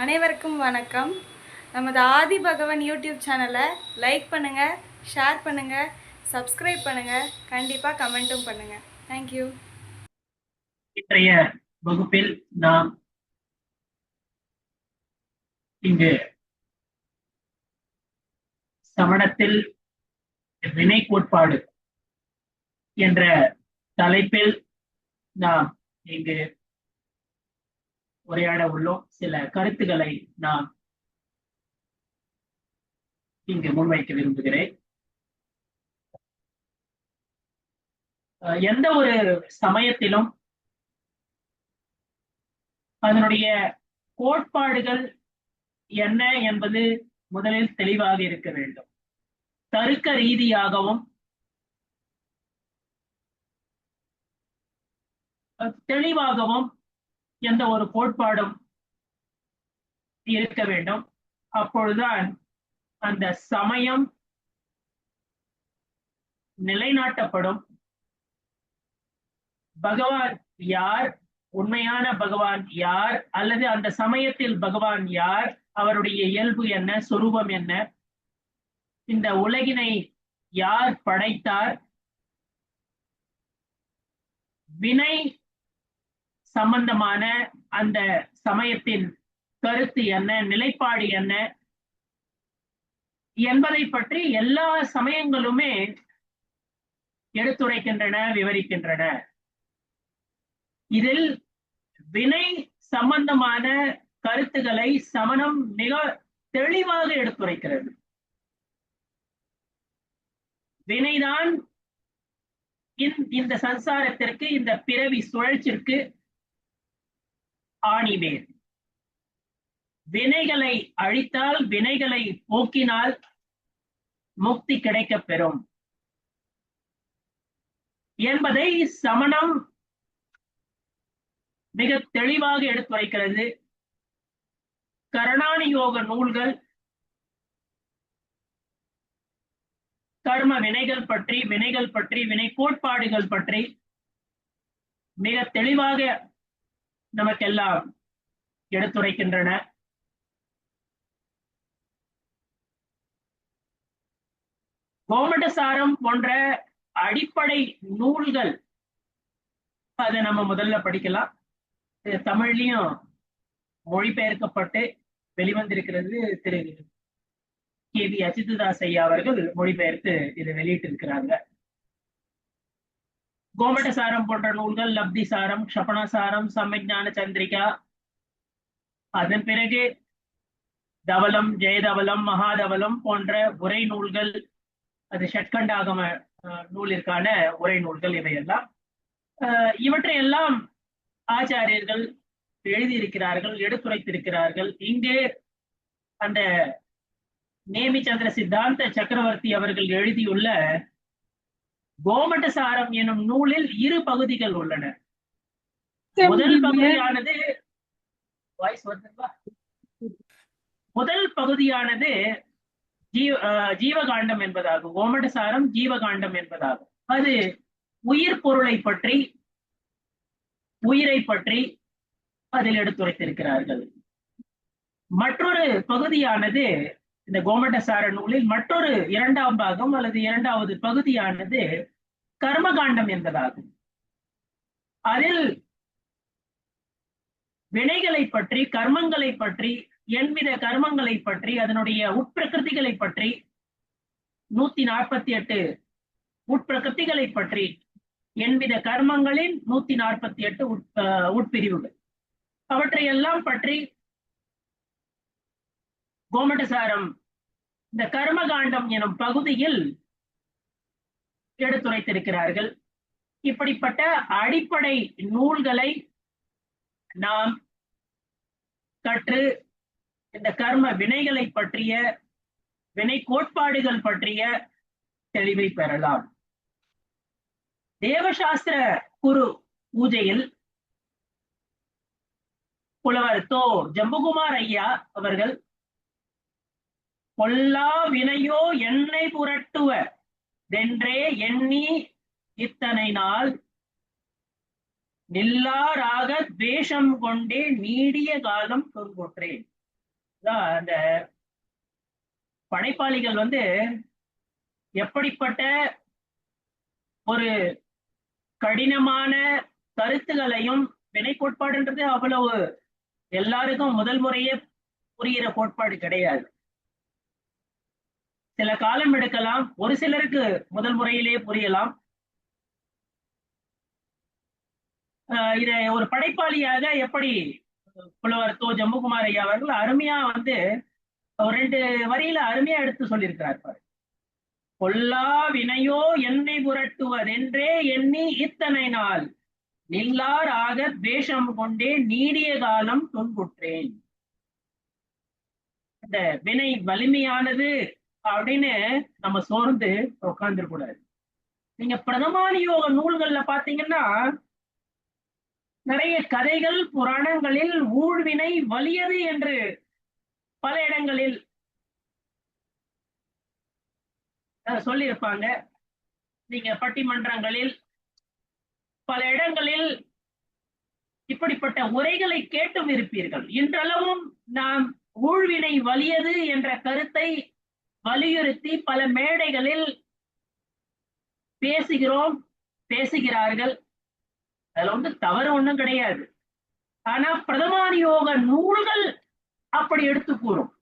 அனைவருக்கும் வணக்கம். நமது ஆதி பகவன் யூடியூப் சேனலை லைக் பண்ணுங்கள், ஷேர் பண்ணுங்கள், சப்ஸ்கிரைப் பண்ணுங்கள், கண்டிப்பாக கமெண்ட்டும் பண்ணுங்கள். தேங்க்யூ. இன்றைய வகுப்பில் நாம் இங்கு சமணத்தில் வினை கோட்பாடு என்ற தலைப்பில் நாம் இங்கு உரையாட உள்ளோம். சில கருத்துக்களை நாம் இங்கு முன்வைக்க விரும்புகிறேன். எந்த ஒரு சமயத்திலும் அதனுடைய கோட்பாடுகள் என்ன என்பது முதலில் தெளிவாக இருக்க வேண்டும். தர்க்க ரீதியாகவும் தெளிவாகவும் எந்த ஒரு கோட்பாடும் இருக்க வேண்டும். அப்பொழுதுதான் அந்த சமயம் நிலைநாட்டப்படும். பகவான் யார், உண்மையான பகவான் யார், அல்லது அந்த சமயத்தில் பகவான் யார், அவருடைய இயல்பு என்ன, சொரூபம் என்ன, இந்த உலகினை யார் படைத்தார், வினை சம்பந்தமான அந்த சமயத்தின் கருத்து என்ன, நிலைப்பாடு என்ன என்பதை பற்றி எல்லா சமயங்களுமே எடுத்துரைக்கின்றன, விவரிக்கின்றன. இதில் வினை சம்பந்தமான கருத்துக்களை சமணம் மிக தெளிவாக எடுத்துரைக்கிறது. வினைதான் இந்த சம்சாரத்திற்கு, இந்த பிறவி சுழற்சிற்கு ஆணிவேர். வினைகளை அழித்தால், வினைகளை போக்கினால் முக்தி கிடைக்கப் பெறும் என்பதை சமணம் மிக தெளிவாக எடுத்துரைக்கிறது. கரணானி யோக நூல்கள் கர்ம வினைகள் பற்றி, வினை கோட்பாடுகள் பற்றி மிக தெளிவாக நமக்கெல்லாம் எடுத்துரைக்கின்றன. கோமடசாரம் போன்ற அடிப்படை நூல்கள் அதை நம்ம முதல்ல படிக்கலாம். தமிழ்லயும் மொழிபெயர்க்கப்பட்டு வெளிவந்திருக்கிறது. திரு கே.வி. அச்சிததாஸ் ஐயா அவர்கள் மொழிபெயர்த்து இதை வெளியிட்டிருக்கிறாங்க. கோமடசாரம் போன்ற நூல்கள், லப்தி சாரம், க்ஷபணசாரம், சம்யஞான சந்திரிகா, அதன் பிறகு தவலம், ஜெயதவலம், மகாதவலம் போன்ற உரை நூல்கள், அது ஷட்கண்டாகம நூலிற்கான உரை நூல்கள், இவையெல்லாம் இவற்றையெல்லாம் ஆச்சாரியர்கள் எழுதியிருக்கிறார்கள், எடுத்துரைத்திருக்கிறார்கள். இங்கே அந்த நேமிச்சந்திர சித்தாந்த சக்கரவர்த்தி அவர்கள் எழுதியுள்ள கோமடசாரம் எனும் நூலில் இரு பகுதிகள் உள்ளன. முதல் பகுதியானது ஜீவகாண்டம் என்பதாகும். கோமடசாரம் ஜீவகாண்டம் என்பதாகும். அது உயிர் பொருளை பற்றி, உயிரை பற்றி அதில் எடுத்துரைத்திருக்கிறார்கள். மற்றொரு பகுதியானது, இந்த கோமடசார நூலில் மற்றொரு இரண்டாம் பாகம் அல்லது இரண்டாவது பகுதியானது கர்மகாண்டம் என்பதாகும். அதில் வினைகளை பற்றி, கர்மங்களை பற்றி, எண்வித கர்மங்களை பற்றி, அதனுடைய உட்பிரகிருதிகளை பற்றி, 148 உட்பிரகிருதிகளை பற்றி, எண்வித கர்மங்களின் 148 உட்பிரிவுகள், அவற்றையெல்லாம் பற்றி கோமடசாரம் இந்த கர்மகாண்டம் எனும் பகுதியில் எடுத்துரைத்திருக்கிறார்கள். இப்படிப்பட்ட அடிப்படை நூல்களை நாம் கற்று இந்த கர்ம வினைகளை பற்றிய, வினை கோட்பாடுகள் பற்றிய தெளிவை பெறலாம். தேவசாஸ்திர குரு பூஜையில் புலவர் தோ. ஜம்புகுமார் ஐயா அவர்கள் பொல்லா வினையோ என்னை புரட்டுவ தென்றே எண்ணி இத்தனை நாள் நில்லாராக துவேஷம் கொண்டே நீடிய காலம் தொங்குற்றேன் அந்த படைப்பாளிகள் வந்து எப்படிப்பட்ட ஒரு கடினமான கருத்துகளையும், வினை கோட்பாடுன்றது அவ்வளவு எல்லாருக்கும் முதல் முறையே புரிகிற கோட்பாடு கிடையாது. சில காலம் எடுக்கலாம், ஒரு சிலருக்கு முதல் முறையிலே புரியலாம். இத ஒரு படைப்பாளியாக எப்படி புலவர் தோ ஜம்புகுமார் ஐயா அவர்கள் அருமையா வந்து ஒரு 2 வரியில அருமையா எடுத்து சொல்லியிருக்கிறார் பாரு. கொல்லா வினையோ என்னை புரட்டுவதென்றே எண்ணி இத்தனை நாள் நில்லார் ஆக துவேஷம் கொண்டே நீடிய காலம் துன்புற்றேன். இந்த வினை வலிமையானது அப்படின்னு நம்ம சோர்ந்து உட்கார்ந்துட கூடாது. நீங்க பிரதமான யோக நூல்கள்ல பாத்தீங்கன்னா நிறைய கதைகள் புராணங்களில் ஊழ்வினை வலியது என்று பல இடங்களில் சொல்லியிருப்பாங்க. நீங்க பட்டிமன்றங்களில் பல இடங்களில் இப்படிப்பட்ட உரைகளை கேட்டும் இருப்பீர்கள். இன்றளவும் நாம் ஊழ்வினை வலியது என்ற கருத்தை வலியுறுத்தி பல மேடைகளில் பேசுகிறோம், பேசுகிறார்கள். அதுல வந்து தவறு ஒண்ணும் கிடையாது. ஆனா பிரதமான யோக நூல்கள் அப்படி எடுத்து கூறும்.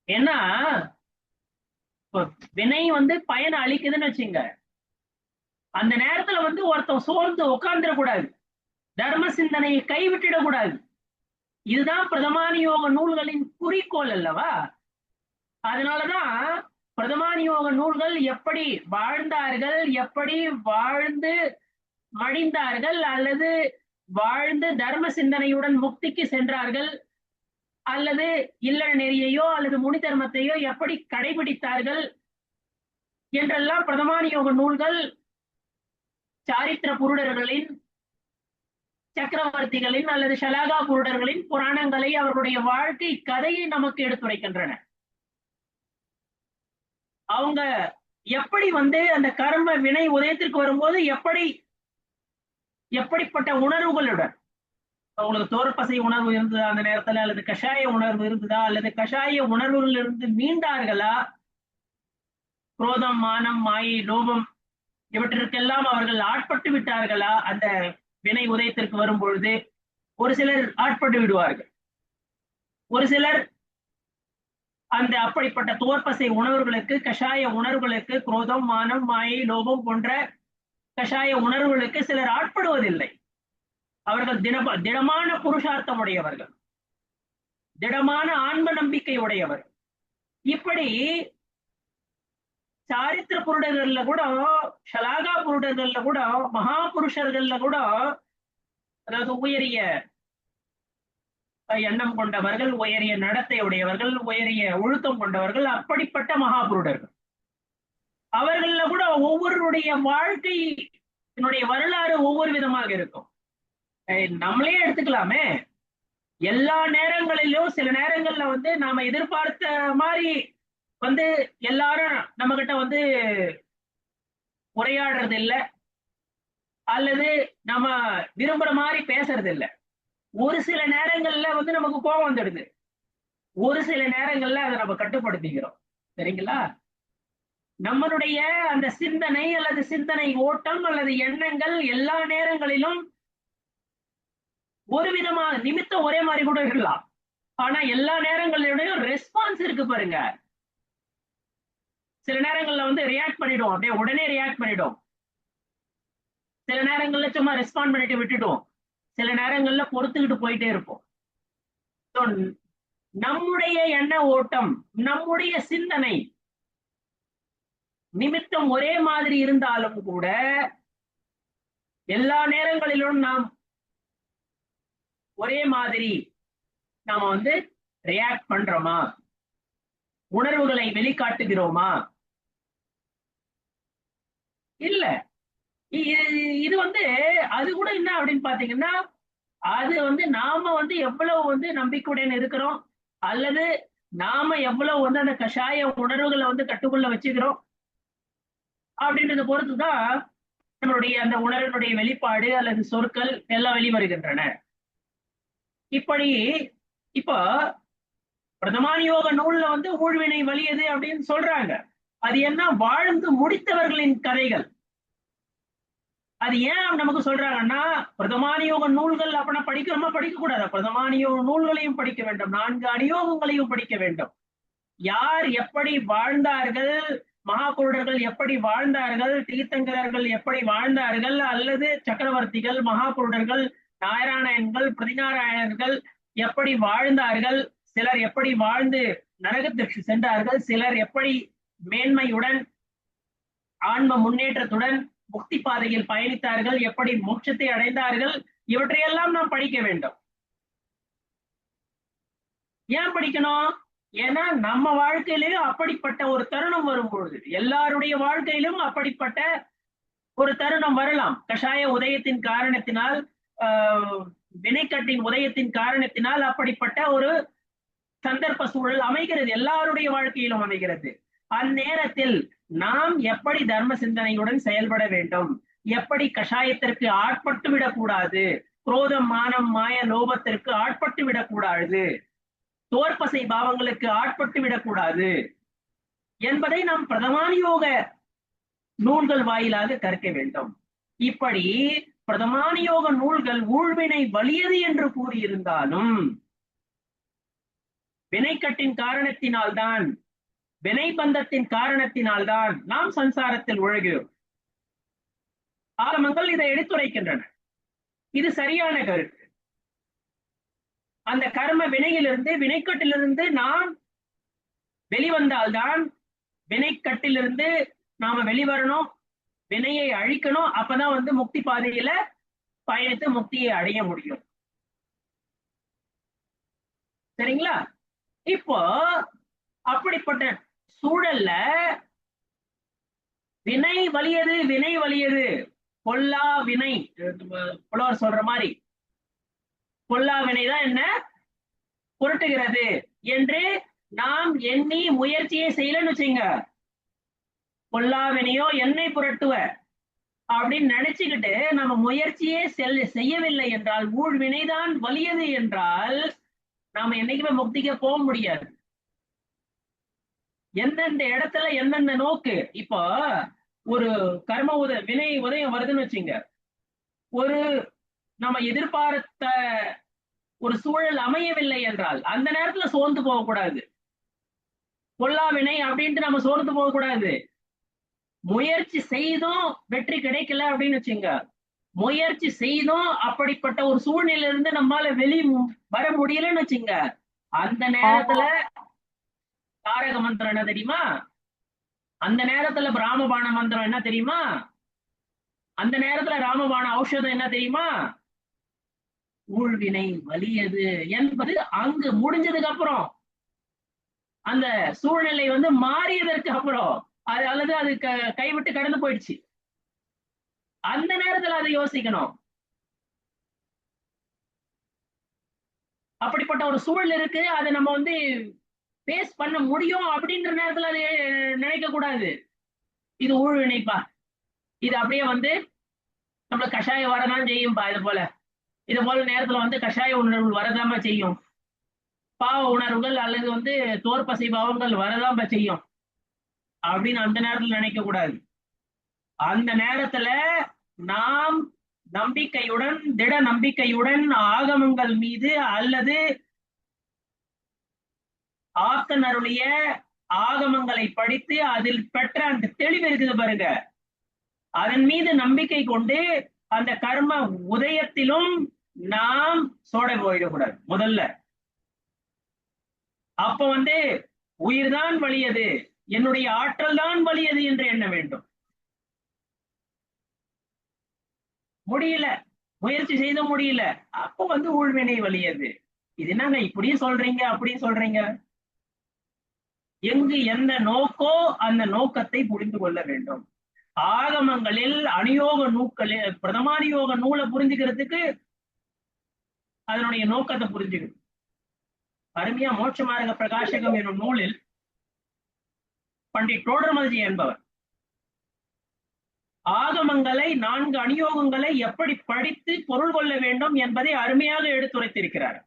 ஏன்னா வினை வந்து பயனை அளிக்குதுன்னு வச்சுங்க, அந்த நேரத்துல வந்து ஒருத்தன் சோர்ந்து உட்கார்ந்துடக்கூடாது, தர்ம சிந்தனையை கைவிட்டிடக்கூடாது. இதுதான் பிரதமான யோக நூல்களின் குறிக்கோள் அல்லவா? அதனாலதான் பிரதமான யோக நூல்கள் எப்படி வாழ்ந்தார்கள், எப்படி வாழ்ந்து மடிந்தார்கள், அல்லது வாழ்ந்து தர்ம சிந்தனையுடன் முக்திக்கு சென்றார்கள், அல்லது இல்ல நெறியையோ அல்லது முனி தர்மத்தையோ எப்படி கடைபிடித்தார்கள் என்றெல்லாம் பிரதமான யோக நூல்கள் சாரித்திர புருடர்களின், சக்கரவர்த்திகளின் அல்லது ஷலாகா புருடர்களின் புராணங்களை, அவர்களுடைய வாழ்க்கை கதையை நமக்கு எடுத்துரைக்கின்றன. அவங்க எப்படி வந்து அந்த கர்ம வினை உதயத்திற்கு வரும்போது எப்படிப்பட்ட உணர்வுகளுடன், அவங்களுக்கு தோற்பசை உணர்வு இருந்ததா அந்த நேரத்துல, அல்லது கஷாய உணர்வு இருந்ததா, அல்லது கஷாய உணர்வுகள் இருந்து மீண்டார்களா, குரோதம், மானம், மாயை, லோபம் இவற்றிற்கெல்லாம் அவர்கள் ஆட்பட்டு விட்டார்களா அந்த வினை உதயத்திற்கு வரும் பொழுது? ஒரு சிலர் ஆட்பட்டு விடுவார்கள், ஒரு சிலர் அந்த அப்படிப்பட்ட தோற்பசை உணர்வுகளுக்கு, கஷாய உணர்வுகளுக்கு, குரோதம், மானம், மாயை, லோபம் போன்ற கஷாய உணர்வுகளுக்கு சிலர் ஆட்படுவதில்லை. அவர்கள் திடமான புருஷார்த்தம் உடையவர்கள், திடமான ஆன்ம நம்பிக்கை உடையவர்கள். இப்படி சாரித்திர புருடர்கள்ல கூட, ஷலாகா புருடர்கள்ல கூட, மகா புருஷர்கள்ல கூட, அதாவது உயரிய எண்ணம் கொண்டவர்கள், உயரிய நடத்தை உடையவர்கள், உயரிய ஒழுக்கம் கொண்டவர்கள், அப்படிப்பட்ட மகாபுருடர்கள். அவர்கள கூட ஒவ்வொருடைய வாழ்க்கை வரலாறு ஒவ்வொரு விதமாக இருக்கும். நம்மளே எடுத்துக்கலாமே, எல்லா நேரங்களிலும் சில நேரங்கள்ல வந்து நாம எதிர்பார்த்த மாதிரி வந்து எல்லாரும் நம்ம கிட்ட வந்து உரையாடுறது இல்லை, அல்லது நம்ம விரும்புற மாதிரி பேசுறது இல்லை. ஒரு சில நேரங்கள்ல வந்து நமக்கு கோபம் வந்துடுது, ஒரு சில நேரங்கள்ல அதை நம்ம கட்டுப்படுத்திக்கிறோம். சரிங்களா? நம்மளுடைய அந்த சிந்தனை அல்லது சிந்தனை ஓட்டம் அல்லது எண்ணங்கள் எல்லா நேரங்களிலும் ஒரு விதமான நிமித்தம் ஒரே மாதிரி கூட இருக்கலாம். ஆனா எல்லா நேரங்களிலும் ரெஸ்பான்ஸ் இருக்கு பாருங்க. சில நேரங்கள்ல வந்து ரியாக்ட் பண்ணிடும், அப்படியே உடனே ரியாக்ட் பண்ணிடும். சில நேரங்கள்ல சும்மா ரெஸ்பாண்ட் பண்ணிட்டு விட்டுட்டோம், சில நேரங்கள்ல பொறுத்துக்கிட்டு போயிட்டே இருப்போம். நம்முடைய எண்ண ஓட்டம், நம்முடைய சிந்தனை நிமித்தம் ஒரே மாதிரி இருந்தாலும் கூட எல்லா நேரங்களிலும் நாம் ஒரே மாதிரி நாம வந்து ரியாக்ட் பண்றோமா, உணர்வுகளை வெளிக்காட்டுகிறோமா? இல்ல. இது வந்து அது கூட என்ன அப்படின்னு பாத்தீங்கன்னா, அது வந்து நாம வந்து எவ்வளவு வந்து நம்பிக்கையுடன் இருக்கிறோம், அல்லது நாம எவ்வளவு வந்து அந்த கஷாய உணர்வுகளை வந்து கட்டுக்குள்ள வச்சுக்கிறோம் அப்படின்றத பொறுத்துதான் நம்மளுடைய அந்த உணர்வினுடைய வெளிப்பாடு அல்லது சொற்கள் எல்லாம் வெளிவருகின்றன. இப்படி இப்போ பிரதமான யோக நூல்ல வந்து ஊழ்வினை வலியது அப்படின்னு சொல்றாங்க. அது என்ன, வாழ்ந்து முடித்தவர்களின் கதைகள். அது ஏன் நமக்கு சொல்றாங்கன்னா, பிரதமான யோக நூல்கள் அப்படின்னா படிக்கிறோமா, படிக்க கூடாது. பிரதமான யோக நூல்களையும் படிக்க வேண்டும், 4 அணியோகங்களையும் படிக்க வேண்டும். யார் எப்படி வாழ்ந்தார்கள், மகாபுருடர்கள் எப்படி வாழ்ந்தார்கள், தீர்த்தங்கரர்கள் எப்படி வாழ்ந்தார்கள், அல்லது சக்கரவர்த்திகள், மகாபுருடர்கள், நாராயணன்கள், பிரதிநாராயணர்கள் எப்படி வாழ்ந்தார்கள், சிலர் எப்படி வாழ்ந்து நரகத்திற்கு சென்றார்கள், சிலர் எப்படி மேன்மையுடன் ஆன்ம முன்னேற்றத்துடன் முக்தி பாதையில் பயணித்தார்கள், எப்படி மோட்சத்தை அடைந்தார்கள், இவற்றையெல்லாம் நாம் படிக்க வேண்டும். ஏன் படிக்கணும்? ஏன்னா நம்ம வாழ்க்கையிலும் அப்படிப்பட்ட ஒரு தருணம் வரும்பொழுது, எல்லாருடைய வாழ்க்கையிலும் அப்படிப்பட்ட ஒரு தருணம் வரலாம். கஷாய உதயத்தின் காரணத்தினால், வினைக்கட்டின் உதயத்தின் காரணத்தினால் அப்படிப்பட்ட ஒரு சந்தர்ப்ப சூழல் அமைகிறது, எல்லாருடைய வாழ்க்கையிலும் அமைகிறது. அந்நேரத்தில் நாம் எப்படி தர்ம சிந்தனையுடன் செயல்பட வேண்டும், எப்படி கஷாயத்திற்கு ஆட்பட்டு விடக்கூடாது, குரோதம், மானம், மாய, லோபத்திற்கு ஆட்பட்டு விடக்கூடாது, தோற்பசை பாவங்களுக்கு ஆட்பட்டு விடக்கூடாது என்பதை நாம் பிரதமான யோக நூல்கள் வாயிலாக கற்க வேண்டும். இப்படி பிரதமான யோக நூல்கள் ஊழ்வினை வலியது என்று கூறியிருந்தாலும், வினைக்கட்டின் காரணத்தினால்தான், வினை பந்தத்தின் காரணத்தினால்தான் நாம் சம்சாரத்தில் உழகிறோம். ஆகமங்கள் இதை எடுத்துரைக்கின்றன. இது சரியான கருத்து. அந்த கர்ம வினையிலிருந்து, வினைக்கட்டிலிருந்து நாம் வெளிவந்தால்தான், வினைக்கட்டிலிருந்து நாம வெளிவரணும், வினையை அழிக்கணும். அப்பதான் வந்து முக்தி பாதையில பயணித்து முக்தியை அடைய முடியும். சரிங்களா? இப்போ அப்படிப்பட்ட சூழல்ல வினை வலியது, வினை வலியது, பொல்லா வினை, புலவர் சொல்ற மாதிரி பொல்லா வினைதான் என்ன புரட்டுகிறது என்று நாம் எண்ணி முயற்சியை செய்யலன்னு வச்சுங்க, பொல்லா வினையோ என்னை புரட்டுவ அப்படின்னு நினைச்சுக்கிட்டு நம்ம முயற்சியே செய்யவில்லை என்றால், ஊழ் வினைதான் வலியது என்றால், நாம என்னைக்குமே முக்திக்க போக முடியாது. எந்தெந்த இடத்துல எந்தெந்த நோக்கு, இப்போ ஒரு கர்ம வினை உதயம் வருதுன்னு வச்சுங்க, ஒரு நம்ம எதிர்பார்த்த ஒரு சூழல் அமையவில்லை என்றால் அந்த நேரத்துல சோர்ந்து போகக்கூடாது. பொல்லா வினை அப்படின்ட்டு நம்ம சோர்ந்து போகக்கூடாது. முயற்சி செய்தும் வெற்றி கிடைக்கல அப்படின்னு வச்சுங்க, முயற்சி செய்தும் அப்படிப்பட்ட ஒரு சூழ்நிலையில இருந்து நம்மால வர முடியலன்னு வச்சுங்க, அந்த நேரத்துல தாரக மந்திரம் என்ன தெரியுமா, அந்த நேரத்துல பிராமபாண மந்திரம் என்ன தெரியுமா, அந்த நேரத்துல ராமபாண ஔஷதம் என்ன தெரியுமா, ஊழ்வினை வலியது என்பது அங்கு முடிஞ்சதுக்கு அப்புறம், அந்த சூழ்நிலை வந்து மாறியதற்கு அப்புறம், அது அல்லது அது கைவிட்டு கடந்து போயிடுச்சு, அந்த நேரத்துல அதை யோசிக்கணும். அப்படிப்பட்ட ஒரு சூழல் இருக்கு, அதை நம்ம வந்து பேஸ் பண்ண முடியும் அப்படின்ற நேரத்துல அதை நினைக்க கூடாது. இது ஊழ்வினைப்பா, இது அப்படியே வந்து நம்மளுக்கு கஷாயம் வரதான் செய்யும்பா, இது போல நேரத்துல வந்து கஷாய உணர்வுகள் வரதாம செய்யும், பாவ உணர்வுகள் அல்லது வந்து தோற்பசை பாவங்கள் வரதாம செய்யும் அப்படின்னு அந்த நேரத்துல நினைக்க கூடாது. அந்த நேரத்துல நாம் நம்பிக்கையுடன், திட நம்பிக்கையுடன் ஆகமங்கள் மீது அல்லது ஆக்கனருடைய ஆகமங்களை படித்து அதில் பெற்ற அந்த தெளிவு இருக்குது பாருங்க, அதன் மீது நம்பிக்கை கொண்டு அந்த கர்ம உதயத்திலும் நாம் சோட போயிடக்கூடாது. முதல்ல அப்ப வந்து உயிர் தான் வலியது, என்னுடைய ஆற்றல் தான் வலியது என்று எண்ண வேண்டும். முடியல, முயற்சி செய்த முடியல, அப்போ வந்து ஊழ்வினை வலியது. இது என்னங்க இப்படியும் சொல்றீங்க அப்படியும் சொல்றீங்க? எங்கு எந்த நோக்கோ அந்த நோக்கத்தை புரிந்து கொள்ள வேண்டும். ஆகமங்களில் அணியோக நூக்களில் பிரதமான யோக நூலை புரிஞ்சுக்கிறதுக்கு அதனுடைய நோக்கத்தை புரிஞ்சுக்கணும். அருமையா மோட்ச மார்க்க பிரகாசகம் என்னும் நூலில் பண்டிட் டோடர்மல்ஜி என்பவர் ஆகமங்களை, 4 அணியோகங்களை எப்படி படித்து பொருள் கொள்ள வேண்டும் என்பதை அருமையாக எடுத்துரைத்திருக்கிறார்.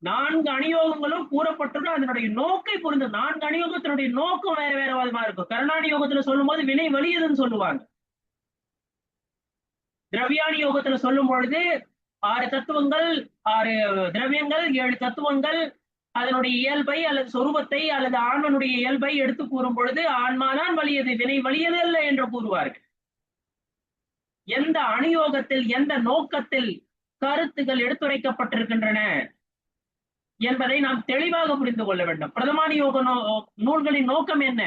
4 அணியோகங்களும் கூறப்பட்டுள்ள அதனுடைய நோக்கை புரிந்து 4 அணியோகத்தினுடைய நோக்கம் வேற வேற விதமா இருக்கும். கர்ணாடி யோகத்துல சொல்லும் போது வினை வலியதுன்னு சொல்லுவாங்க. திரவியாணி யோகத்துல சொல்லும் பொழுது 6 தத்துவங்கள், 6 திரவியங்கள், 7 தத்துவங்கள், அதனுடைய இயல்பை அல்லது சொரூபத்தை அல்லது ஆன்மனுடைய இயல்பை எடுத்து கூறும் பொழுது ஆன்மாதான் வலியது, வினை வலியது அல்ல என்று கூறுவார்கள். எந்த அணியோகத்தில் எந்த நோக்கத்தில் கருத்துகள் எடுத்துரைக்கப்பட்டிருக்கின்றன என்பதை நாம் தெளிவாக புரிந்து கொள்ள வேண்டும். பிரதமானி யோக நூல்களின் நோக்கம் என்ன?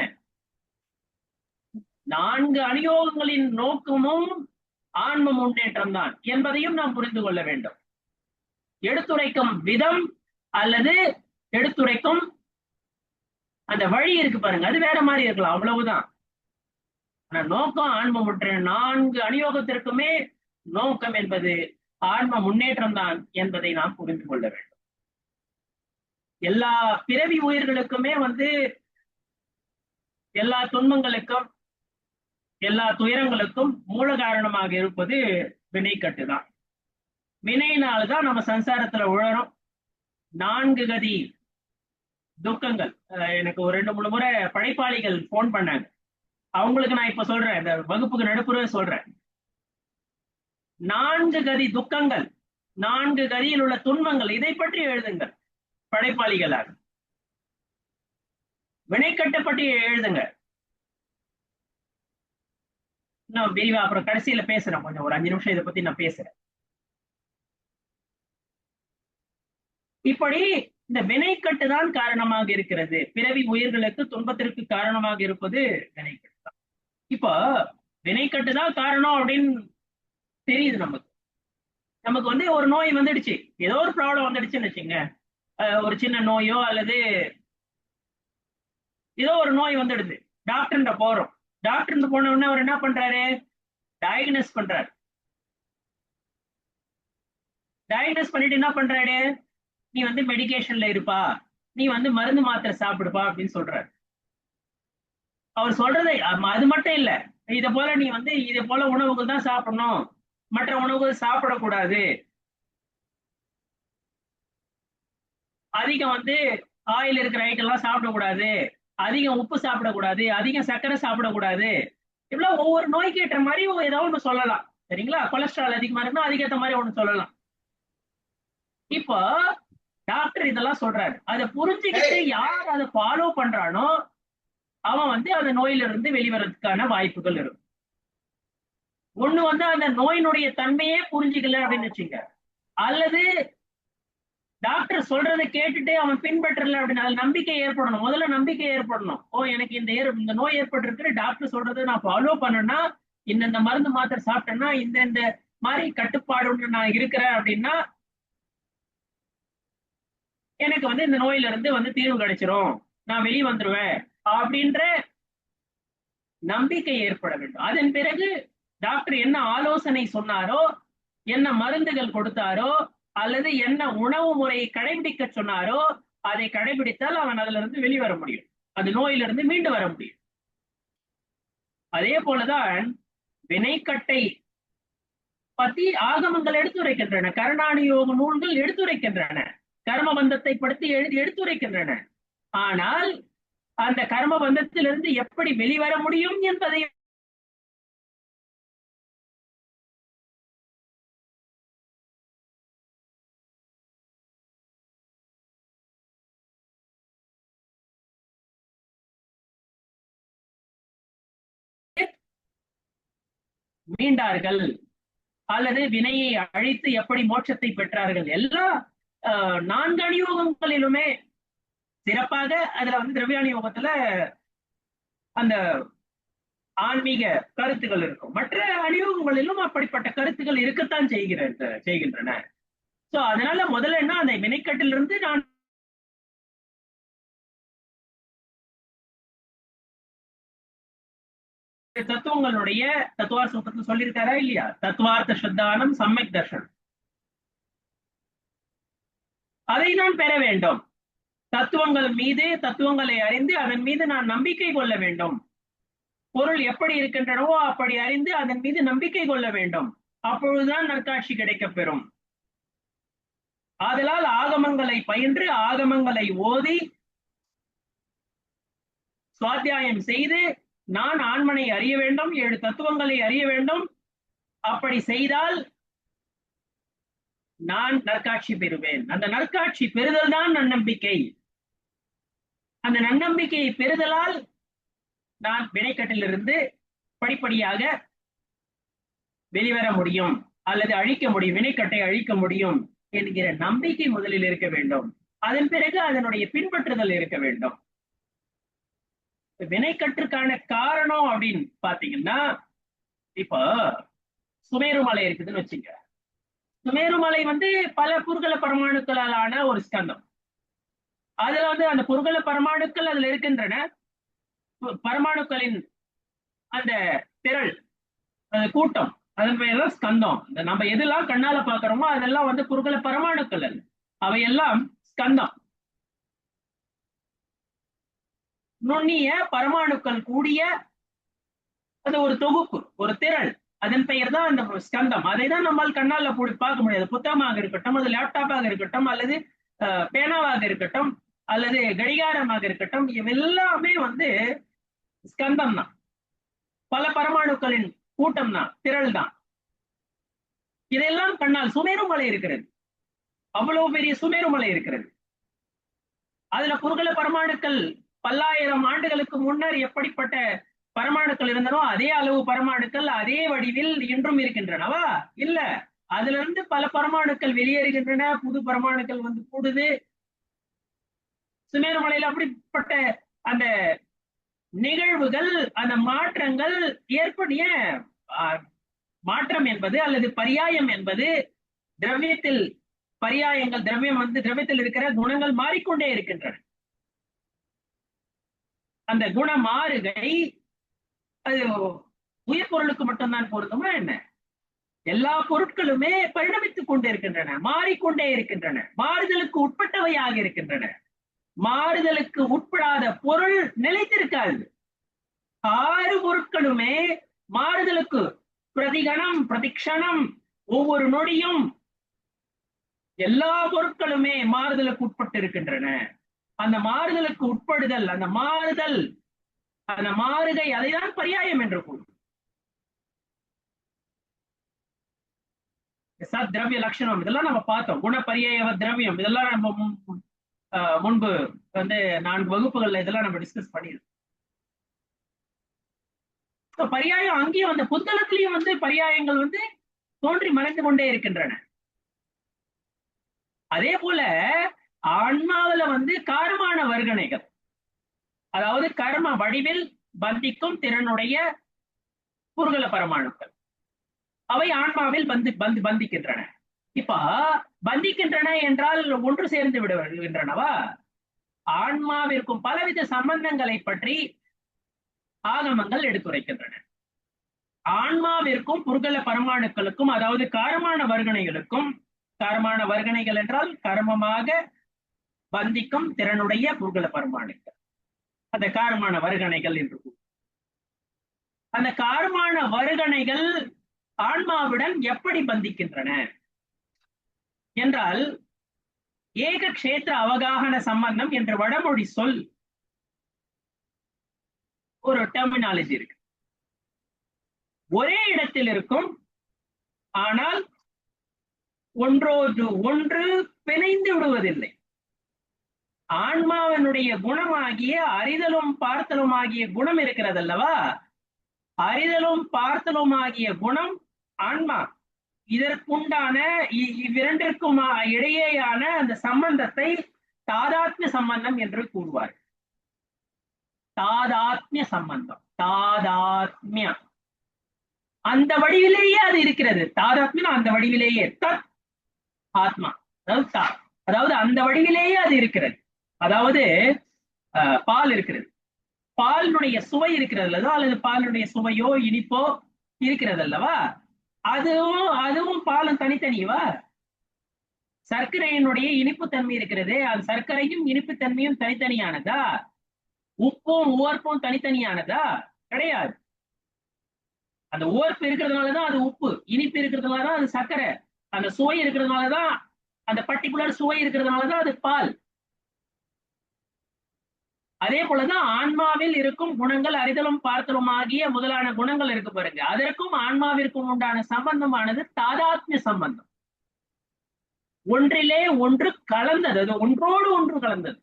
4 அணியோகங்களின் நோக்கமும் ஆன்ம முன்னேற்றம் தான் என்பதையும் நாம் புரிந்து கொள்ள வேண்டும். எடுத்துரைக்கும் விதம் அல்லது எடுத்துரைக்கும் அந்த வழி இருக்கு பாருங்க, அது வேற மாதிரி இருக்கலாம், அவ்வளவுதான். ஆனா நோக்கம் ஆன்ம முன்னேற்றம். 4 அணியோகத்திற்குமே நோக்கம் என்பது ஆன்ம முன்னேற்றம் தான் என்பதை நாம் புரிந்து கொள்ள வேண்டும். எல்லா பிறவி உயிர்களுக்குமே எல்லா துன்பங்களுக்கும் எல்லா துயரங்களுக்கும் மூல காரணமாக இருப்பது வினைக்கட்டு தான். வினையினால்தான் நம்ம சம்சாரத்துல உழறோம். 4 கதி துக்கங்கள். எனக்கு ஒரு 2-3 முறை படைப்பாளிகள் போன் பண்ணாங்க. அவங்களுக்கு நான் இப்ப சொல்றேன், இந்த வகுப்புக்கு நடுப்புற சொல்றேன். 4 கதி துக்கங்கள், 4 கதியில் உள்ள துன்பங்கள், இதை பற்றி எழுதுங்கள் படைப்பாளிகளாக. வினைக்கட்டை பற்றி எழுதுங்க. நான் விரிவா அப்புறம் கடைசியில பேசுறேன், கொஞ்சம் ஒரு 5 நிமிஷம் இதை பத்தி நான் பேசுறேன். இப்படி இந்த வினைக்கட்டு தான் காரணமாக இருக்கிறது. பிறவி உயிர்களுக்கு துன்பத்திற்கு காரணமாக இருப்பது வினைக்கட்டு தான். இப்போ வினைக்கட்டு தான் காரணம் அப்படின்னு தெரியுது நமக்கு. நமக்கு ஒரு நோய் வந்துடுச்சு, ஏதோ ஒரு ப்ராப்ளம் வந்துடுச்சுன்னு வச்சுங்க, ஒரு சின்ன நோயோ அல்லது ஏதோ ஒரு நோய் வந்துடுது. டாக்டர் போறோம். டாக்டர் போன உடனே அவர் என்ன பண்றாரு? டயக்னோஸ் பண்றாரு. டயக்னோஸ் பண்ணிட்டு என்ன பண்றாரு? நீ மெடிகேஷன்ல இருப்பா, நீ மருந்து மாத்திரை சாப்பிடுப்பா அப்படின்னு சொல்றாரு. அவர் சொல்றதை அது மட்டும் இல்ல, இத போல நீ இதை போல உணவுகள் தான் சாப்பிடணும், மற்ற உணவுகள் சாப்பிடக்கூடாது, அதிகம் ஆயில் இருக்கிற ஐட்டம் எல்லாம் சாப்பிடக்கூடாது, அதிகம் உப்பு சாப்பிடக்கூடாது, அதிகம் சர்க்கரை சாப்பிடக்கூடாது. இவ்வளவு ஒவ்வொரு நோய்க்கு ஏற்ற மாதிரி ஏதோ ஒண்ணு சொல்லலாம். சரிங்களா? கொலஸ்ட்ரால் அதிகமா இருந்தா அதுக்கேற்ற மாதிரி ஒண்ணு சொல்லலாம். இப்போ டாக்டர் இதெல்லாம் சொல்றாரு. அதை புரிஞ்சுக்கிட்டு யார் அதை ஃபாலோ பண்றானோ அவன் அந்த நோயில இருந்து வெளிவரதுக்கான வாய்ப்புகள் இருக்கும். ஒண்ணு அந்த நோயினுடைய தன்மையே புரிஞ்சுக்கல அப்படின்னு வச்சுங்க, அல்லது டாக்டர் சொல்றதை கேட்டுட்டு அவன் பின்பற்றல அப்படின்னு அதுல நம்பிக்கை ஏற்படணும். முதல்ல நம்பிக்கை ஏற்படணும். ஓ, எனக்கு இந்த நோய் ஏற்பட்டிருக்கு, டாக்டர் சொல்றதை நான் ஃபாலோ பண்ணேன்னா, இந்த மருந்து மாத்திரை சாப்பிட்டேன்னா, இந்த மாதிரி கட்டுப்பாடு நான் இருக்கிறேன் அப்படின்னா எனக்கு இந்த நோயில இருந்து தீர்வு கிடைச்சிரும், நான் வெளியே வந்துருவேன் அப்படின்ற நம்பிக்கை ஏற்பட வேண்டும். அதன் பிறகு டாக்டர் என்ன ஆலோசனை சொன்னாரோ, என்ன மருந்துகள் கொடுத்தாரோ, அல்லது என்ன உணவு முறையை கடைபிடிக்க சொன்னாரோ அதை கடைபிடித்தால் அவன் அதுல இருந்து வெளிவர முடியும், அந்த நோயிலிருந்து மீண்டு வர முடியும். அதே போலதான் வினைக்கட்டை பத்தி ஆகமங்கள் எடுத்துரைக்கின்றன, கர்ணாடி யோக நூல்கள் எடுத்துரைக்கின்றன, கர்ம பந்தத்தை படுத்தி எடுத்துரைக்கின்றன. ஆனால் அந்த கர்ம பந்தத்திலிருந்து எப்படி வெளிவர முடியும் என்பதை மீண்டார்கள் அல்லது வினையை அழித்து எப்படி மோட்சத்தை பெற்றார்கள். எல்லா 4 அணியோகங்களிலுமே சிறப்பாக அதுல திரவியாணி யோகத்துல அந்த ஆன்மீக கருத்துக்கள் இருக்கும். மற்ற அணியோகங்களிலும் அப்படிப்பட்ட கருத்துக்கள் இருக்கத்தான் செய்கின்றன. சோ அதனால முதல்ல என்ன, அந்த வினைக்கட்டிலிருந்து நான் தத்துவங்களுடைய தத்துவார் சூத்திரத்தில் சொல்லியிருக்காரா இல்லையா? தத்துவார்த்த ஸ்ரத்தானம் சம்யக் தர்ஷனம், அதை நான் பெற வேண்டும். தத்துவங்கள் மீது, தத்துவங்களை அறிந்து அதன் மீது நான் நம்பிக்கை கொள்ள வேண்டும். பொருள் எப்படி இருக்கின்றனவோ அப்படி அறிந்து அதன் மீது நம்பிக்கை கொள்ள வேண்டும். அப்பொழுதுதான் நற்காட்சி கிடைக்கப் பெறும். ஆதலால் ஆகமங்களை பயின்று ஆகமங்களை ஓதி சுவாத்தியாயம் செய்து நான் ஆன்மனை அறிய வேண்டும், 7 தத்துவங்களை அறிய வேண்டும். அப்படி செய்தால் நான் நற்காட்சி பெறுவேன். அந்த நற்காட்சி பெறுதல் தான் நன்னம்பிக்கை. அந்த நன்னம்பிக்கையை பெறுதலால் நான் வினைக்கட்டிலிருந்து படிப்படியாக வெளிவர முடியும் அல்லது அழிக்க முடியும், வினைக்கட்டை அழிக்க முடியும் என்கிற நம்பிக்கை முதலில் இருக்க வேண்டும். அதன் பிறகு அதனுடைய பின்பற்றுதல் இருக்க வேண்டும். வினைக்கட்டுக்கான காரணம் அப்படின்னு பாத்தீங்கன்னா, இப்போ சுமேருமலை இருக்குதுன்னு வச்சுங்க. சுமேருமலை பல புர்கல பரமாணுக்களாலான ஒரு ஸ்கந்தம். அதுல அந்த புர்கல பரமாணுக்கள் அதுல இருக்கின்றன. பரமாணுக்களின் அந்த திரள், கூட்டம், அதன் பெயர்தான் ஸ்கந்தம். நம்ம எதெல்லாம் கண்ணால பாக்குறோமோ அதெல்லாம் புர்கல பரமாணுக்கள் அல்ல, அவையெல்லாம் ஸ்கந்தம். நுண்ணிய பரமாணுக்கள் கூடிய அது ஒரு தொகுப்பு, ஒரு திரள். அதன் பெயர் தான் அந்த ஸ்கந்தம். அதை தான் நம்மால் கண்ணால பார்க்க முடியாது. புத்தகமாக இருக்கட்டும், அது லேப்டாப்பாக இருக்கட்டும், அல்லது பேனாவாக இருக்கட்டும், அல்லது கடிகாரமாக இருக்கட்டும், இவெல்லாமே ஸ்கந்தம் தான், பல பரமாணுக்களின் கூட்டம் தான், திரள் தான். இதெல்லாம் கண்ணால் சுமேருமலை இருக்கிறது, அவ்வளவு பெரிய சுமேருமலை இருக்கிறது. அதுல புர்கல பரமாணுக்கள் பல்லாயிரம் ஆண்டுகளுக்கு முன்னர் எப்படிப்பட்ட பரமாணுக்கள் இருந்தனோ அதே அளவு பரமாணுக்கள் அதே வடிவில் இன்றும் இருக்கின்றனவா? இல்ல, அதுல இருந்து பல பரமாணுக்கள் வெளியேறுகின்றன, புது பரமாணுக்கள் கூடுது. சுமேருமலையில அப்படிப்பட்ட அந்த நிகழ்வுகள், அந்த மாற்றங்கள் ஏற்படிய மாற்றம் என்பது அல்லது பரியாயம் என்பது திரவியத்தில் பரியாயங்கள். திரவியம் திரவியத்தில் இருக்கிற குணங்கள் மாறிக்கொண்டே இருக்கின்றன. அந்த குண மாறுகை அது உயிர் பொருளுக்கு மட்டும்தான் பொருந்துமா என்ன? எல்லா பொருட்களுமே பரிணமித்துக் கொண்டே இருக்கின்றன, மாறிக்கொண்டே இருக்கின்றன, மாறுதலுக்கு உட்பட்டவையாக இருக்கின்றன. மாறுதலுக்கு உட்படாத பொருள் நிலைத்திருக்காது. 6 பொருட்களுமே மாறுதலுக்கு பிரதிகணம், பிரதிக்ஷணம், ஒவ்வொரு நொடியும் எல்லா பொருட்களுமே மாறுதலுக்கு உட்பட்டு இருக்கின்றன. அந்த மாறுதலுக்கு உட்படுதல், அந்த மாறுதல், அந்த மாறுகை, அதைதான் பரியாயம் என்று கூறும். சத் திரவிய லட்சணம் இதெல்லாம் நம்ம பார்த்தோம். குண பரியாய திரவியம் இதெல்லாம் நம்ம முன்பு 4 வகுப்புகள்ல இதெல்லாம் நம்ம டிஸ்கஸ் பண்ணிருக்கோம். பரியாயம் அங்கேயும் அந்த புத்தகத்திலையும் பரியாயங்கள் தோன்றி மறைந்து கொண்டே இருக்கின்றன. அதே போல ஆன்மாவில காரமான வர்க்கணைகள், அதாவது கர்ம வடிவில் பந்திக்கும் திறனுடைய புர்கல பரமாணுக்கள், அவை ஆன்மாவில் பந்திக்கின்றன. இப்ப பந்திக்கின்றன என்றால் ஒன்று சேர்ந்து விடுகின்றனவா? ஆன்மாவிற்கும் பலவித சம்பந்தங்களை பற்றி ஆகமங்கள் எடுத்துரைக்கின்றன. ஆன்மாவிற்கும் புர்கல பரமாணுக்களுக்கும், அதாவது காரமான வர்க்கணைகளுக்கும், காரமான வர்க்கணைகள் என்றால் கர்மமாக பந்திக்கும் திறனுடைய புர்கல பரமாணுக்கள், அந்த காரமான வர்க்கணைகள் என்று அந்த காரமான வர்க்கணைகள் ஆன்மாவுடன் எப்படி பந்திக்கின்றன என்றால், ஏக க்ஷேத்திர அவகாகன சம்பந்தம் என்ற வடமொழி சொல் ஒரு டெர்மினாலஜி இருக்கு. ஒரே இடத்தில் இருக்கும், ஆனால் ஒன்றோடு ஒன்று பிணைந்து விடுவதில்லை. ஆன்மாவினுடைய குணமாகிய அறிதலும் பார்த்தலும் ஆகிய குணம் இருக்கிறது அல்லவா? அறிதலும் பார்த்தலும் ஆகிய குணம் ஆன்மா. இதற்குண்டான இவ்விரண்டிற்கும் இடையேயான அந்த சம்பந்தத்தை தாதாத்மிய சம்பந்தம் என்று கூறுவார். தாதாத்மிய சம்பந்தம், தாதாத்மிய, அந்த வடிவிலேயே அது இருக்கிறது. தாதாத்மியம் அந்த வடிவிலேயே, தத் ஆத்மா, அதாவது அந்த வடிவிலேயே அது இருக்கிறது. அதாவது பால் இருக்கிறது, பாலினுடைய சுவை இருக்கிறது அல்லதோ, அல்லது பாலினுடைய சுவையோ இனிப்போ இருக்கிறது அல்லவா? அதுவும் பாலும் தனித்தனிவா? சர்க்கரையினுடைய இனிப்பு தன்மை இருக்கிறது, அது சர்க்கரையும் இனிப்பு தன்மையும் தனித்தனியானதா? உப்பும் உவர்ப்பும் தனித்தனியானதா? கிடையாது. அந்த உவர்ப்பு இருக்கிறதுனாலதான் அது உப்பு, இனிப்பு இருக்கிறதுனாலதான் அது சர்க்கரை, அந்த சுவை இருக்கிறதுனாலதான் அந்த பர்டிகுலர் சுவை இருக்கிறதுனாலதான் அது பால். அதே போலதான் ஆன்மாவில் இருக்கும் குணங்கள், அறிதலும் பார்த்தலும் ஆகிய முதலான குணங்கள் இருக்கு பாருங்க. அதற்கும் ஆன்மாவிற்கும் உண்டான சம்பந்தமானது தாதாத்மிய சம்பந்தம். ஒன்றிலே ஒன்று கலந்தது, அது ஒன்றோடு ஒன்று கலந்தது.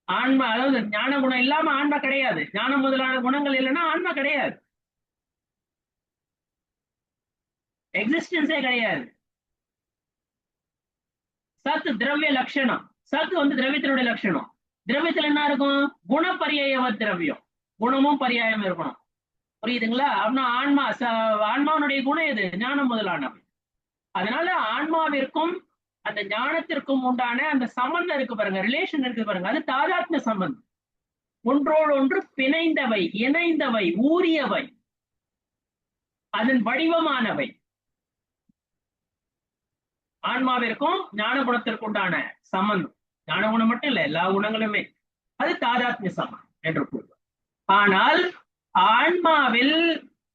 ஆன்மா, அதாவது ஞான குணம் இல்லாம ஆன்மா கிடையாது. ஞானம் முதலான குணங்கள் இல்லைன்னா ஆன்மா கிடையாது, எக்ஸிஸ்டன்ஸே கிடையாது. சத்து திரவிய லட்சணம். சத்து வந்து திரவியத்தினுடைய லட்சணம். திரவியத்துல என்ன இருக்கும்? குணப்பரியாயவ திரவியம், குணமும் பரியாயம் இருக்கணும். புரியுதுங்களா? அப்படின்னா ஆன்மாவுடைய குணம் எது? ஞானம் முதலானவை. அதனால ஆன்மாவிற்கும் அந்த ஞானத்திற்கும் உண்டான அந்த சம்பந்தம் இருக்கு பாருங்க, ரிலேஷன் இருக்கு பாருங்க, அது தாதாத்மிய சம்பந்தம். ஒன்றோடு ஒன்று பிணைந்தவை, இணைந்தவை, ஊறியவை, அதன் வடிவமானவை. ஆன்மாவிற்கும் ஞான குணத்திற்கு உண்டான சம்பந்தம், ஞான குணம் மட்டும் இல்ல, எல்லா குணங்களுமே அது தாதாத்மிய சம்பந்தம் என்று கூறுவோம். ஆனால் ஆன்மாவில்